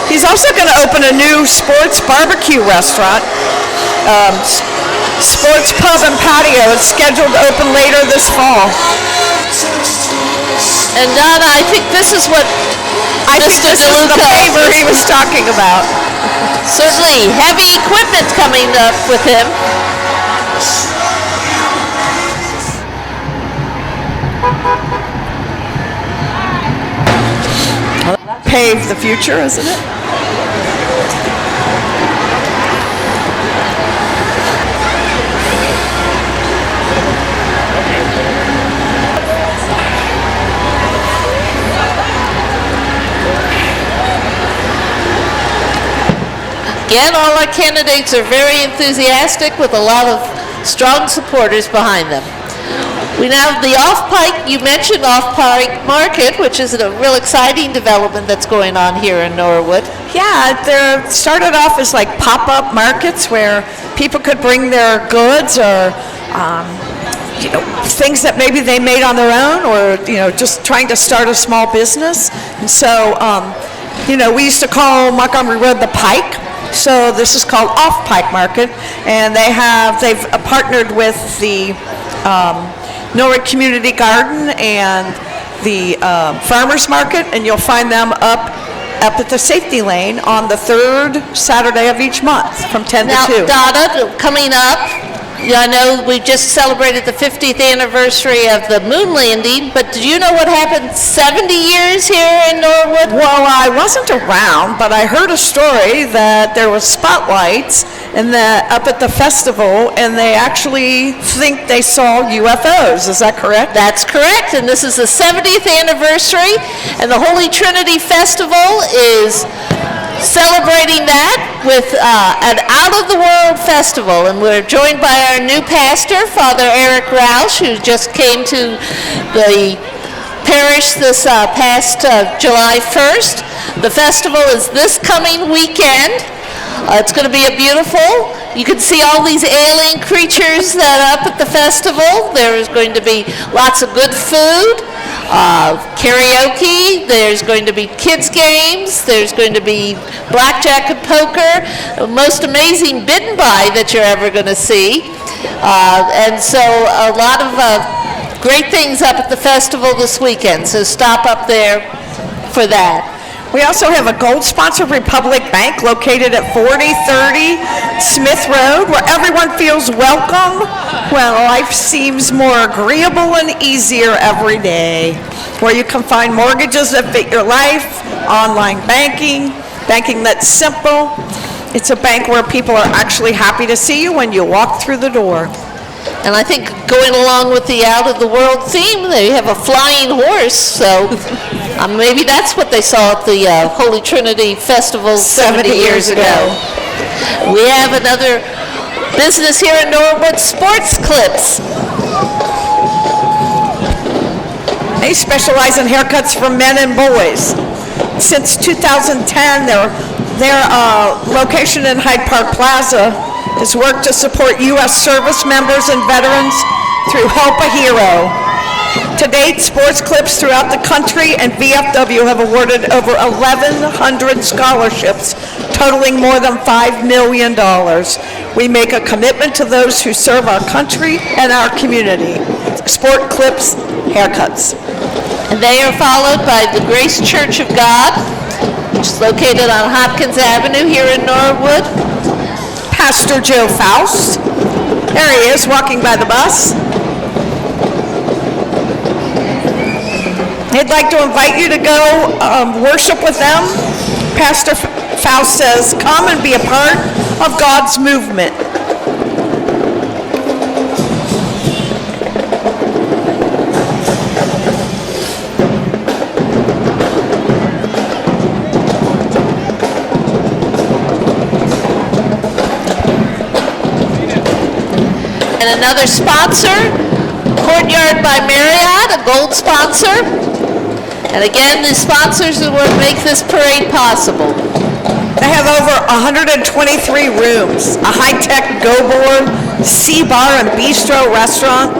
He's also going to open a new sports barbecue restaurant, sports pub and patio. It's scheduled to open later this fall. And Donna, I think this is what Mr. This is the Deluca paver he was talking about. Certainly, heavy equipment coming up with him. Pave the future, isn't it? Again, all our candidates are very enthusiastic with a lot of strong supporters behind them. We now have the Off-Pike, you mentioned Off-Pike Market, which is a real exciting development that's going on here in Norwood. Yeah, they started off as like pop-up markets where people could bring their goods or things that maybe they made on their own, or just trying to start a small business. And so we used to call Montgomery Road the Pike, so this is called Off-Pike Market, and they've partnered with the Norwood Community Garden and the Farmers Market, and you'll find them up at the safety lane on the third Saturday of each month from 10 Now, to 2. Donna, coming up, I know we just celebrated the 50th anniversary of the moon landing, but do you know what happened 70 years here in Norwood? Well, I wasn't around, but I heard a story that there was spotlights up at the festival, and they actually think they saw UFOs. Is that correct? That's correct, and this is the 70th anniversary, and the Holy Trinity Festival is celebrating that with an out-of-the-world festival, and we're joined by our new pastor, Father Eric Roush, who just came to the parish this past July 1st. The festival is this coming weekend. It's going to be you can see all these alien creatures that are up at the festival. There is going to be lots of good food, karaoke, there's going to be kids games, there's going to be blackjack and poker, the most amazing bid and buy that you're ever going to see. And so a lot of great things up at the festival this weekend, so stop up there for that. We also have a gold sponsor, Republic Bank, located at 4030 Smith Road, where everyone feels welcome, where life seems more agreeable and easier every day, where you can find mortgages that fit your life, online banking that's simple. It's a bank where people are actually happy to see you when you walk through the door. And I think going along with the out-of-the-world theme, they have a flying horse, so maybe that's what they saw at the Holy Trinity Festival 70 years ago. We have another business here in Norwood, Sports Clips. They specialize in haircuts for men and boys. Since 2010, their location in Hyde Park Plaza has worked to support U.S. service members and veterans through Help a Hero. To date, Sports Clips throughout the country and VFW have awarded over 1,100 scholarships, totaling more than $5 million. We make a commitment to those who serve our country and our community. Sport Clips haircuts. And they are followed by the Grace Church of God, which is located on Hopkins Avenue here in Norwood. Pastor Joe Faust. There he is, walking by the bus. He'd like to invite you to go worship with them. Pastor Faust says, come and be a part of God's movement. And another sponsor, Courtyard by Marriott, a gold sponsor. And again, the sponsors are what make this parade possible. They have over 123 rooms, a high-tech go-board, sea bar and bistro restaurant,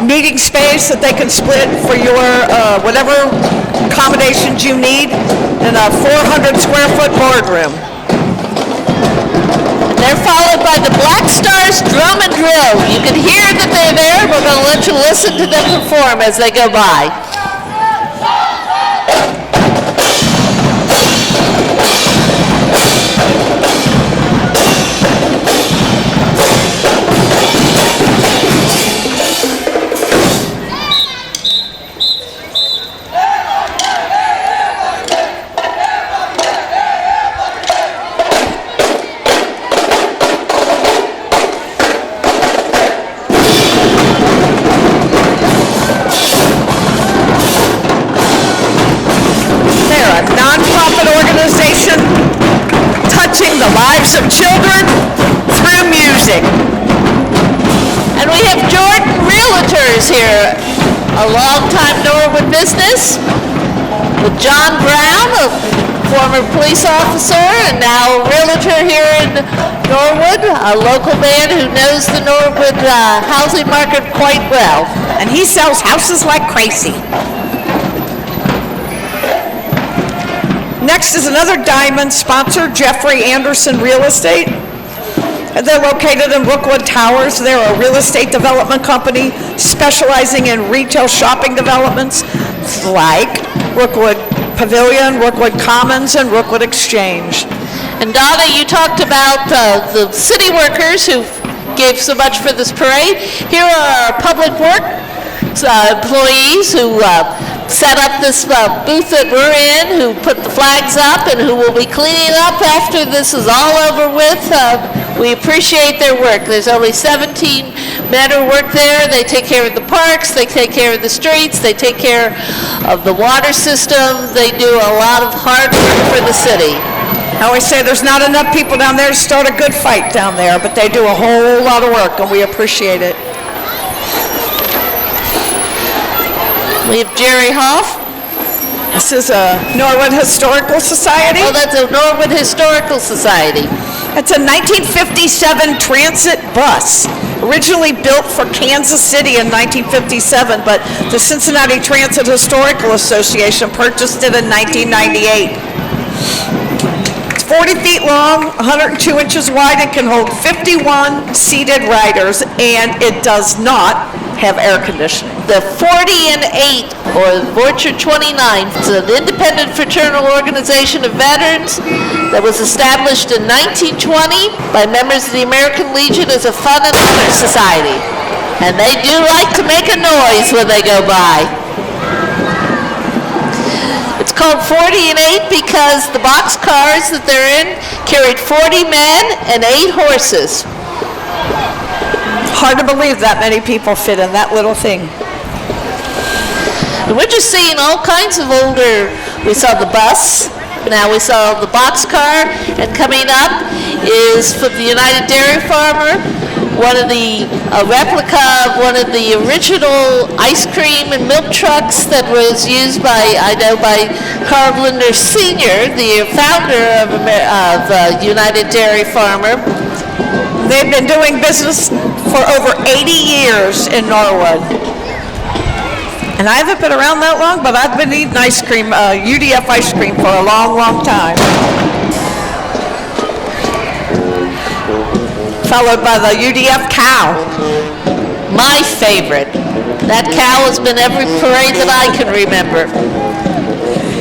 meeting space that they can split for your whatever accommodations you need, and a 400-square-foot boardroom. They're followed by the Black Stars Drum and Drill. You can hear that they're there. We're going to let you listen to them perform as they go by. we have Jordan Realtors here, a longtime Norwood business, with John Brown, a former police officer and now a realtor here in Norwood, a local man who knows the Norwood housing market quite well. And he sells houses like crazy. Next is another Diamond sponsor, Jeffrey Anderson Real Estate. They're located in Rookwood Towers. They're a real estate development company specializing in retail shopping developments like Rookwood Pavilion, Rookwood Commons, and Rookwood Exchange. And Donna, you talked about the city workers who gave so much for this parade. Here are our public works employees who set up this booth that we're in, who put the flags up, and who will be cleaning up after this is all over with. We appreciate their work. There's only 17 men who work there. They take care of the parks, they take care of the streets, they take care of the water system. They do a lot of hard work for the city. I always say there's not enough people down there to start a good fight down there, but they do a whole lot of work, and we appreciate it. We have Jerry Hoff. This is a Norwood Historical Society. Oh, that's a Norwood Historical Society. It's a 1957 transit bus, originally built for Kansas City in 1957, but the Cincinnati Transit Historical Association purchased it in 1998. It's 40 feet long, 102 inches wide, and can hold 51 seated riders, and it does not have air conditioning. The 40 and 8, or Vorture 29, is an independent fraternal organization of veterans that was established in 1920 by members of the American Legion as a fun and honor society. And they do like to make a noise when they go by. It's called 40 and 8 because the box cars that they're in carried 40 men and 8 horses. Hard to believe that many people fit in that little thing. And we're just seeing all kinds of older, we saw the bus, now we saw the boxcar, and coming up is from the United Dairy Farmer, one of the, a replica of one of the original ice cream and milk trucks that was used by, I know, by Carl Linder Sr., the founder of United Dairy Farmer. They've been doing business for over 80 years in Norwood. And I haven't been around that long, but I've been eating ice cream, UDF ice cream, for a long, long time. Followed by the UDF cow. My favorite. That cow has been every parade that I can remember.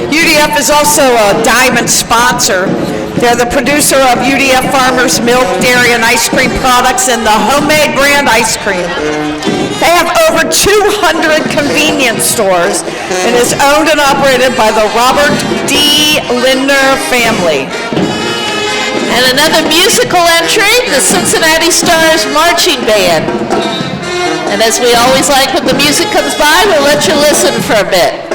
UDF is also a Diamond sponsor. They're the producer of UDF Farmers Milk, Dairy, and Ice Cream products and the homemade brand ice cream. They have over 200 convenience stores and is owned and operated by the Robert D. Linder family. And another musical entry, the Cincinnati Stars Marching Band. And as we always like when the music comes by, we'll let you listen for a bit.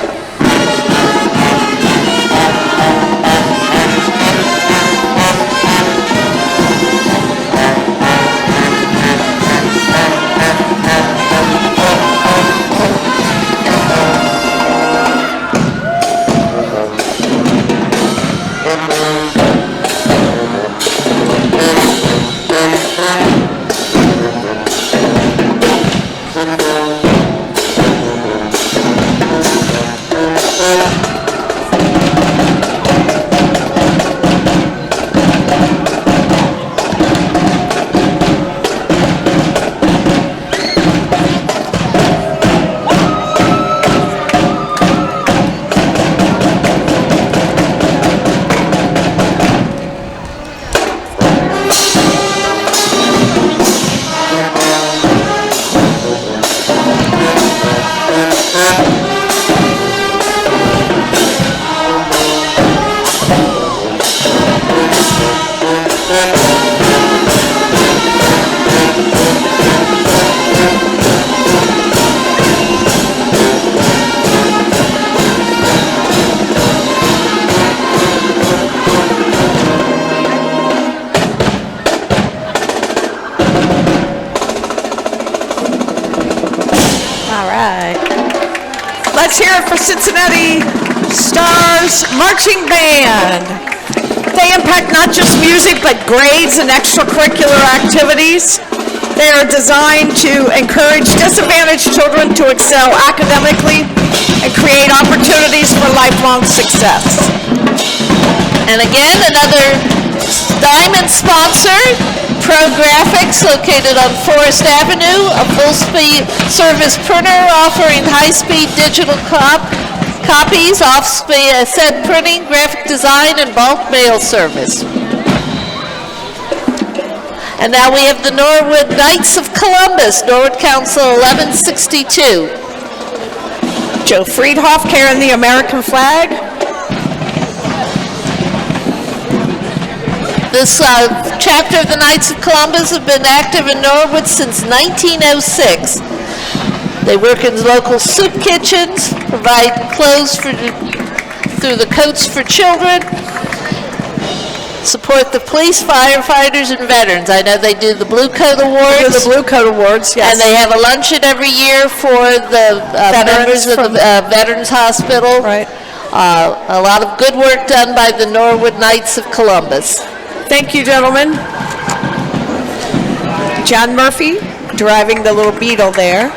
All right. Let's hear it for Cincinnati Stars Marching Band. They impact not just music, but grades and extracurricular activities. They are designed to encourage disadvantaged children to excel academically and create opportunities for lifelong success. And again, another Diamond sponsor, Pro Graphics, located on Forest Avenue, a full-speed service printer offering high-speed digital copies, offset printing, graphic design, and bulk mail service. And now we have the Norwood Knights of Columbus, Norwood Council 1162. Joe Friedhoff carrying the American flag. This chapter of the Knights of Columbus have been active in Norwood since 1906. They work in local soup kitchens, provide clothes through the Coats for Children, support the police, firefighters, and veterans. I know they do the Blue Coat Awards. They do the Blue Coat Awards, yes. And they have a luncheon every year for the members of the Veterans Hospital. Right. A lot of good work done by the Norwood Knights of Columbus. Thank you, gentlemen. John Murphy driving the little Beetle there.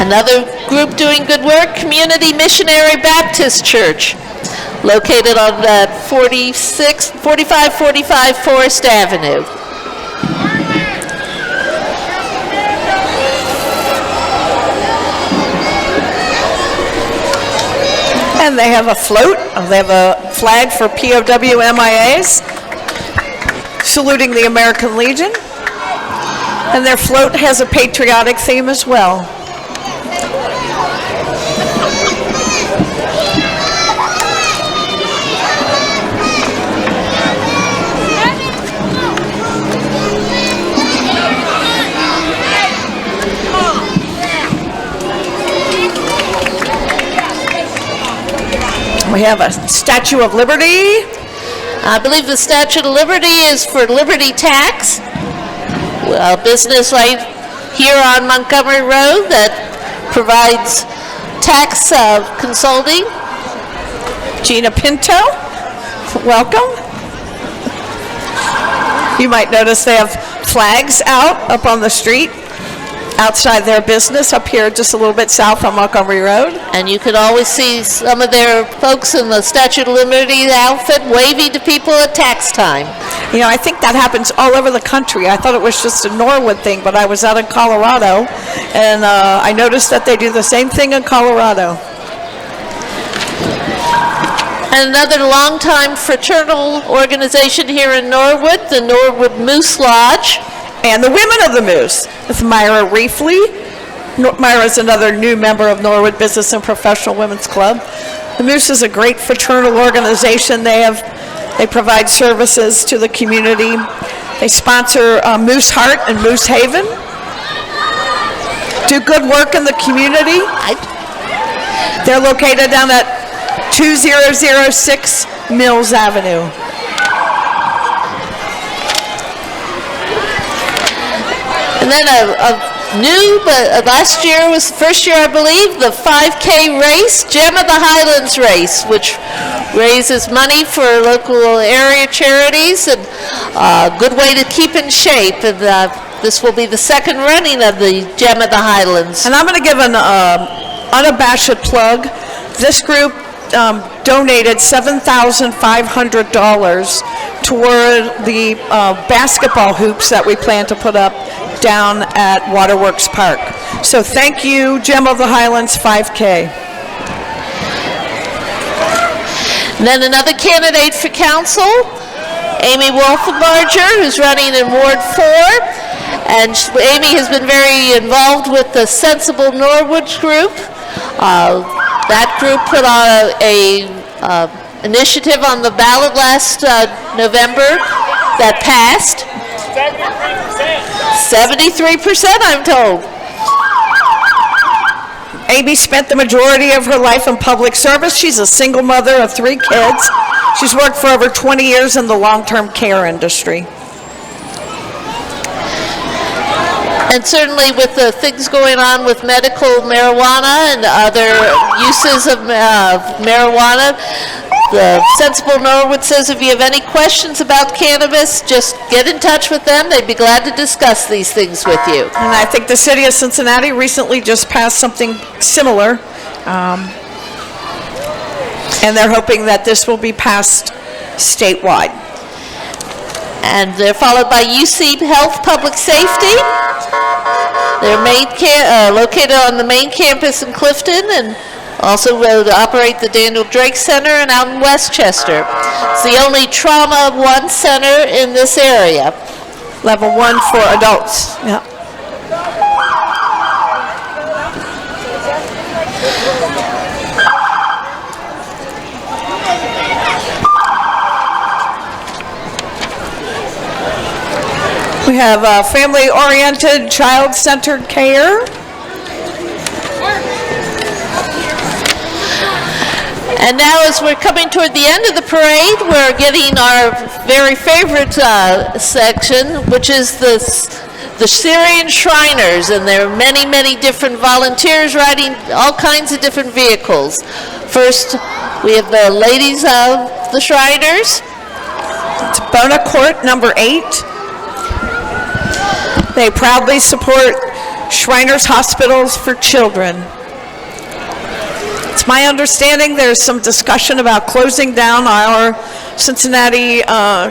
Another group doing good work, Community Missionary Baptist Church, located on 4545 Forest Avenue. And they have a float. They have a flag for POW MIAs, saluting the American Legion. And their float has a patriotic theme as well. We have a Statue of Liberty. I believe the Statue of Liberty is for Liberty Tax, a business right here on Montgomery Road that provides tax consulting. Gina Pinto, welcome. You might notice they have flags out up on the street outside their business up here just a little bit south on Montgomery Road. And you could always see some of their folks in the Statue of Liberty outfit waving to people at tax time. You know, I think that happens all over the country. I thought it was just a Norwood thing, but I was out in Colorado, and I noticed that they do the same thing in Colorado. And another longtime fraternal organization here in Norwood, the Norwood Moose Lodge. And the Women of the Moose, with Myra Reefley. Myra is another new member of Norwood Business and Professional Women's Club. The Moose is a great fraternal organization. They provide services to the community. They sponsor Moose Heart and Moose Haven. Do good work in the community. They're located down at 2006 Mills Avenue. And then last year was the first year, I believe, the 5K race, Gem of the Highlands race, which raises money for local area charities and a good way to keep in shape. And this will be the second running of the Gem of the Highlands. And I'm going to give an unabashed plug. This group donated $7,500 toward the basketball hoops that we plan to put up down at Waterworks Park. So thank you, Gem of the Highlands 5K. And then another candidate for council, Amy Wolfenbarger, who's running in Ward 4. And Amy has been very involved with the Sensible Norwood group. That group put on a initiative on the ballot last November that passed. 73%, I'm told. Amy spent the majority of her life in public service. She's a single mother of 3 kids. She's worked for over 20 years in the long-term care industry. And certainly with the things going on with medical marijuana and other uses of marijuana, the Sensible Norwood says if you have any questions about cannabis, just get in touch with them. They'd be glad to discuss these things with you. And I think the city of Cincinnati recently just passed something similar. And they're hoping that this will be passed statewide. And they're followed by UC Health Public Safety. They're located on the main campus in Clifton and also will operate the Daniel Drake Center and out in Westchester. It's the only Trauma 1 center in this area. Level 1 for adults. Yeah. We have family-oriented, child-centered care. And now as we're coming toward the end of the parade, we're getting our very favorite section, which is the Syrian Shriners. And there are many, many different volunteers riding all kinds of different vehicles. First, we have the ladies of the Shriners. It's Bona Court, number 8. They proudly support Shriners Hospitals for Children. It's my understanding there's some discussion about closing down our Cincinnati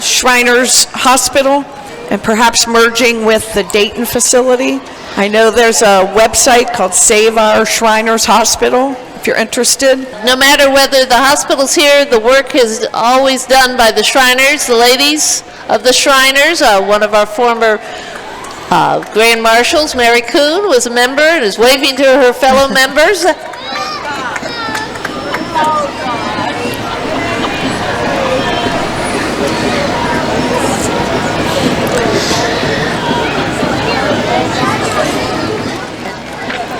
Shriners Hospital and perhaps merging with the Dayton facility. I know there's a website called Save Our Shriners Hospital, if you're interested. No matter whether the hospital's here, the work is always done by the Shriners, the ladies of the Shriners. One of our former Grand Marshals, Mary Kuhn, was a member and is waving to her fellow members.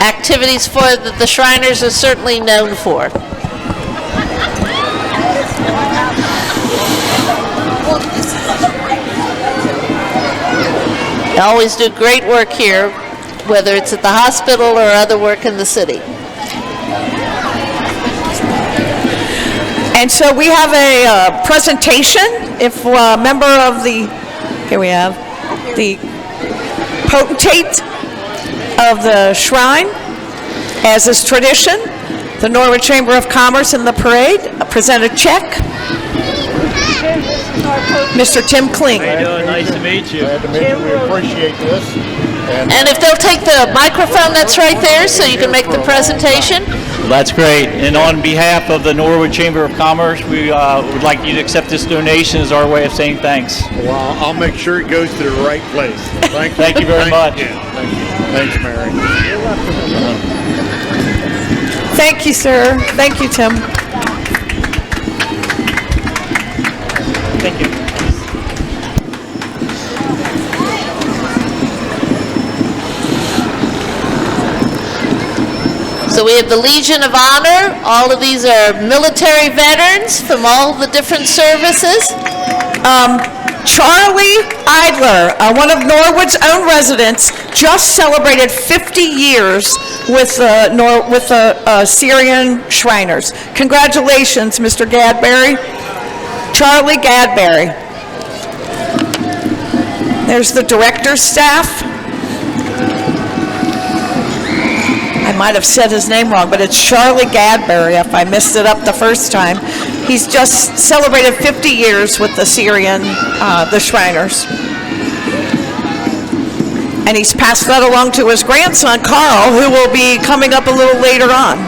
Activities for the Shriners are certainly known for. They always do great work here, whether it's at the hospital or other work in the city. And so we have a presentation. If a member of here we have the potentate of the shrine, as is tradition, the Norwood Chamber of Commerce in the parade present a check. Mr. Tim Kling. How you doing? Nice to meet you. Glad to meet you. We appreciate this. And if they'll take the microphone that's right there so you can make the presentation. Well, that's great. And on behalf of the Norwood Chamber of Commerce, we would like you to accept this donation as our way of saying thanks. Well, I'll make sure it goes to the right place. Thank you. Thank you very much. Yeah, thank you. Thanks, Mary. Thank you, sir. Thank you, Tim. Thank you. So we have the Legion of Honor. All of these are military veterans from all the different services. Charlie Idler, one of Norwood's own residents, just celebrated 50 years with the Syrian Shriners. Congratulations, Mr. Gadberry. Charlie Gadberry. There's the director's staff. I might have said his name wrong, but it's Charlie Gadberry if I messed it up the first time. He's just celebrated 50 years with the Syrian, the Shriners. And he's passed that along to his grandson, Carl, who will be coming up a little later on.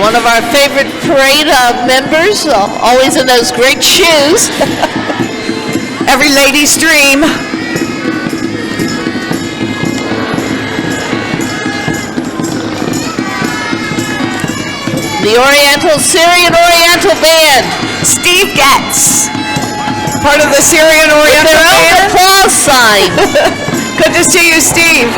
One of our favorite parade members, always in those great shoes. Every lady's dream. The Syrian Oriental Band. Steve Getz, part of the Syrian Oriental Their own Band. applause sign. Good to see you, Steve.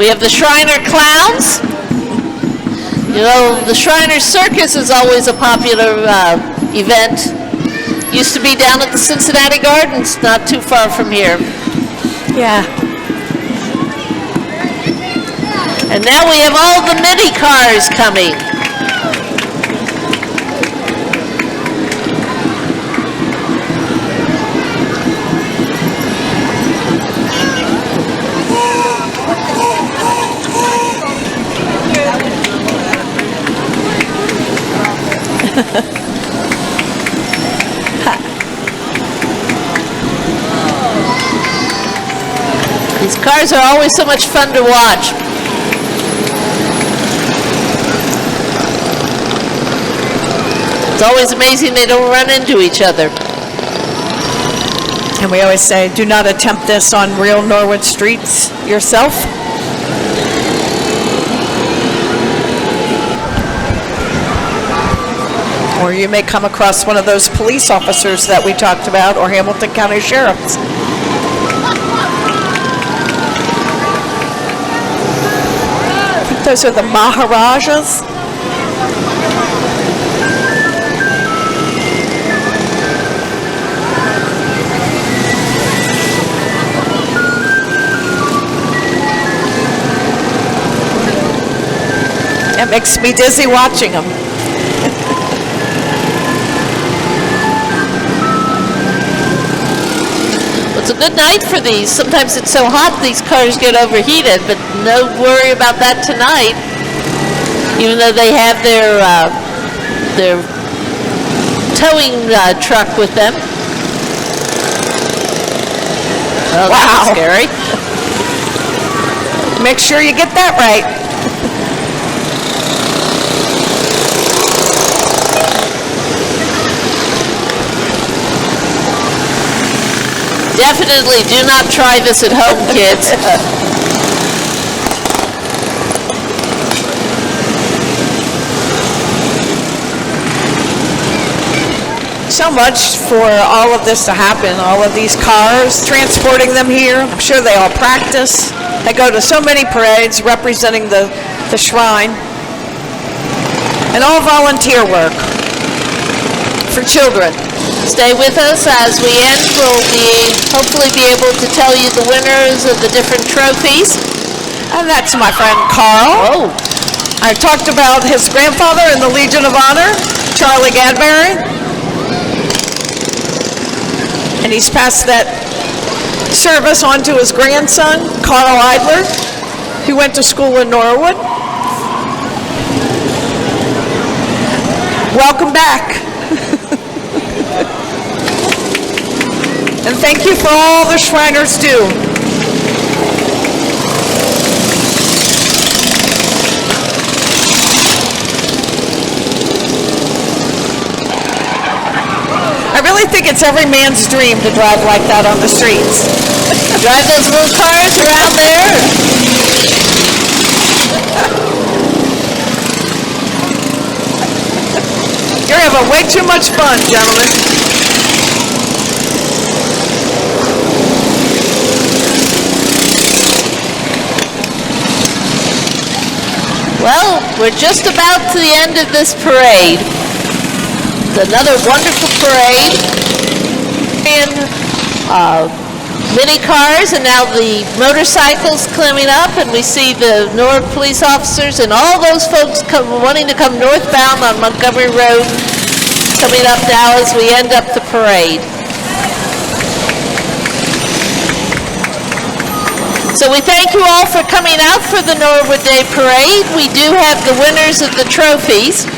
We have the Shriner Clowns. You know, the Shriner Circus is always a popular event. Used to be down at the Cincinnati Gardens, not too far from here. Yeah. And now we have all the mini cars coming. These cars are always so much fun to watch. It's always amazing they don't run into each other. And we always say, do not attempt this on real Norwood streets yourself. Or you may come across one of those police officers that we talked about, or Hamilton County Sheriffs. I think those are the Maharajas. It makes me dizzy watching them. It's a good night for these. Sometimes it's so hot these cars get overheated, but no worry about that tonight. Even though they have their towing truck with them. Oh, wow. That's scary. Make sure you get that right. Definitely do not try this at home, kids. So much for all of this to happen, all of these cars, transporting them here. I'm sure they all practice. They go to so many parades representing the shrine. And all volunteer work for children. Stay with us as we end. We'll hopefully be able to tell you the winners of the different trophies. And that's my friend Carl. Oh. I talked about his grandfather in the Legion of Honor, Charlie Gadberry. And he's passed that service on to his grandson, Carl Idler, who went to school in Norwood. Welcome back. And thank you for all the Shriners do. I really think it's every man's dream to drive like that on the streets. Drive those little cars around there. You're having way too much fun, gentlemen. Well, we're just about to the end of this parade. It's another wonderful parade. And mini cars, and now the motorcycles coming up, and we see the Norwood police officers and all those folks wanting to come northbound on Montgomery Road coming up now as we end up the parade. So we thank you all for coming out for the Norwood Day Parade. We do have the winners of the trophies.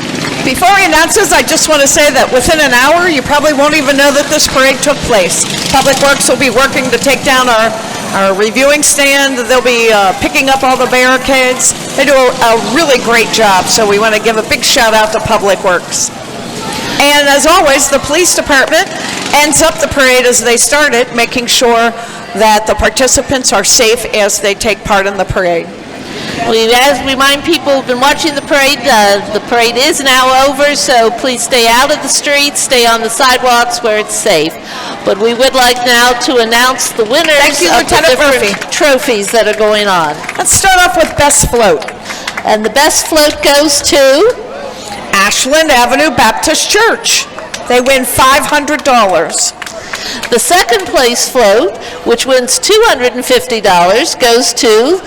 Before he announces, I just want to say that within an hour, you probably won't even know that this parade took place. Public Works will be working to take down our reviewing stand. They'll be picking up all the barricades. They do a really great job, so we want to give a big shout out to Public Works. And as always, the police department ends up the parade as they start it, making sure that the participants are safe as they take part in the parade. As we remind people who've been watching the parade is now over, so please stay out of the streets, stay on the sidewalks where it's safe. But we would like now to announce the winners Thank you, of the Lieutenant different Murphy. trophies that are going on. Let's start off with Best Float. And the best float goes to Ashland Avenue Baptist Church. They win $500. the second place float, which wins $250, goes to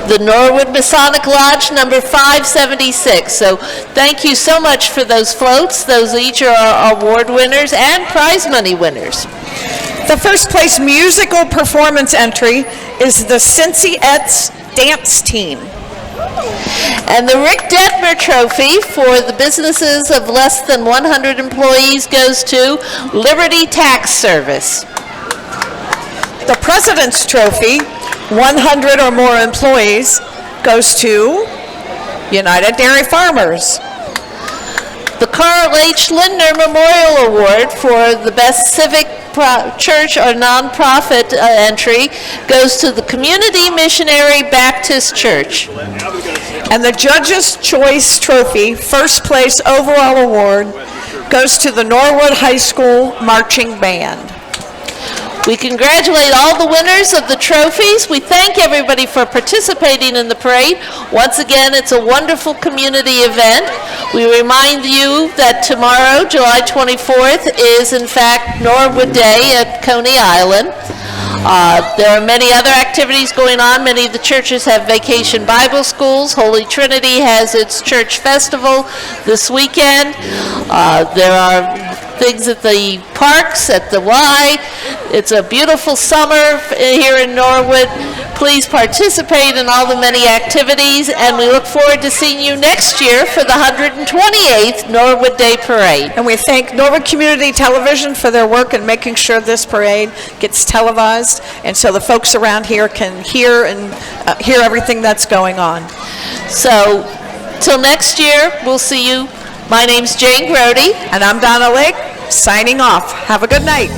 the Norwood Masonic Lodge number 576. So thank you so much for those floats. Those each are award winners and prize money winners. The first place musical performance entry is the Cincinnati Dance Team. And the Rick Detmer Trophy for the businesses of less than 100 employees goes to Liberty Tax Service. The President's Trophy, 100 or more employees, goes to United Dairy Farmers. The Carl H. Lindner Memorial Award for the best civic church or nonprofit entry goes to the Community Missionary Baptist Church. And the Judge's Choice Trophy, first place overall award, goes to the Norwood High School Marching Band. We congratulate all the winners of the trophies. We thank everybody for participating in the parade. Once again, it's a wonderful community event. We remind you that tomorrow, July 24th, is in fact Norwood Day at Coney Island. There are many other activities going on. Many of the churches have vacation Bible schools. Holy Trinity has its church festival this weekend. There are things at the parks, at the Y. It's a beautiful summer here in Norwood. Please participate in all the many activities, and we look forward to seeing you next year for the 128th Norwood Day Parade. And we thank Norwood Community Television for their work in making sure this parade gets televised, and so the folks around here can hear everything that's going on. So, till next year, we'll see you. My name's Jane Grote. And I'm Donna Laake, signing off. Have a good night.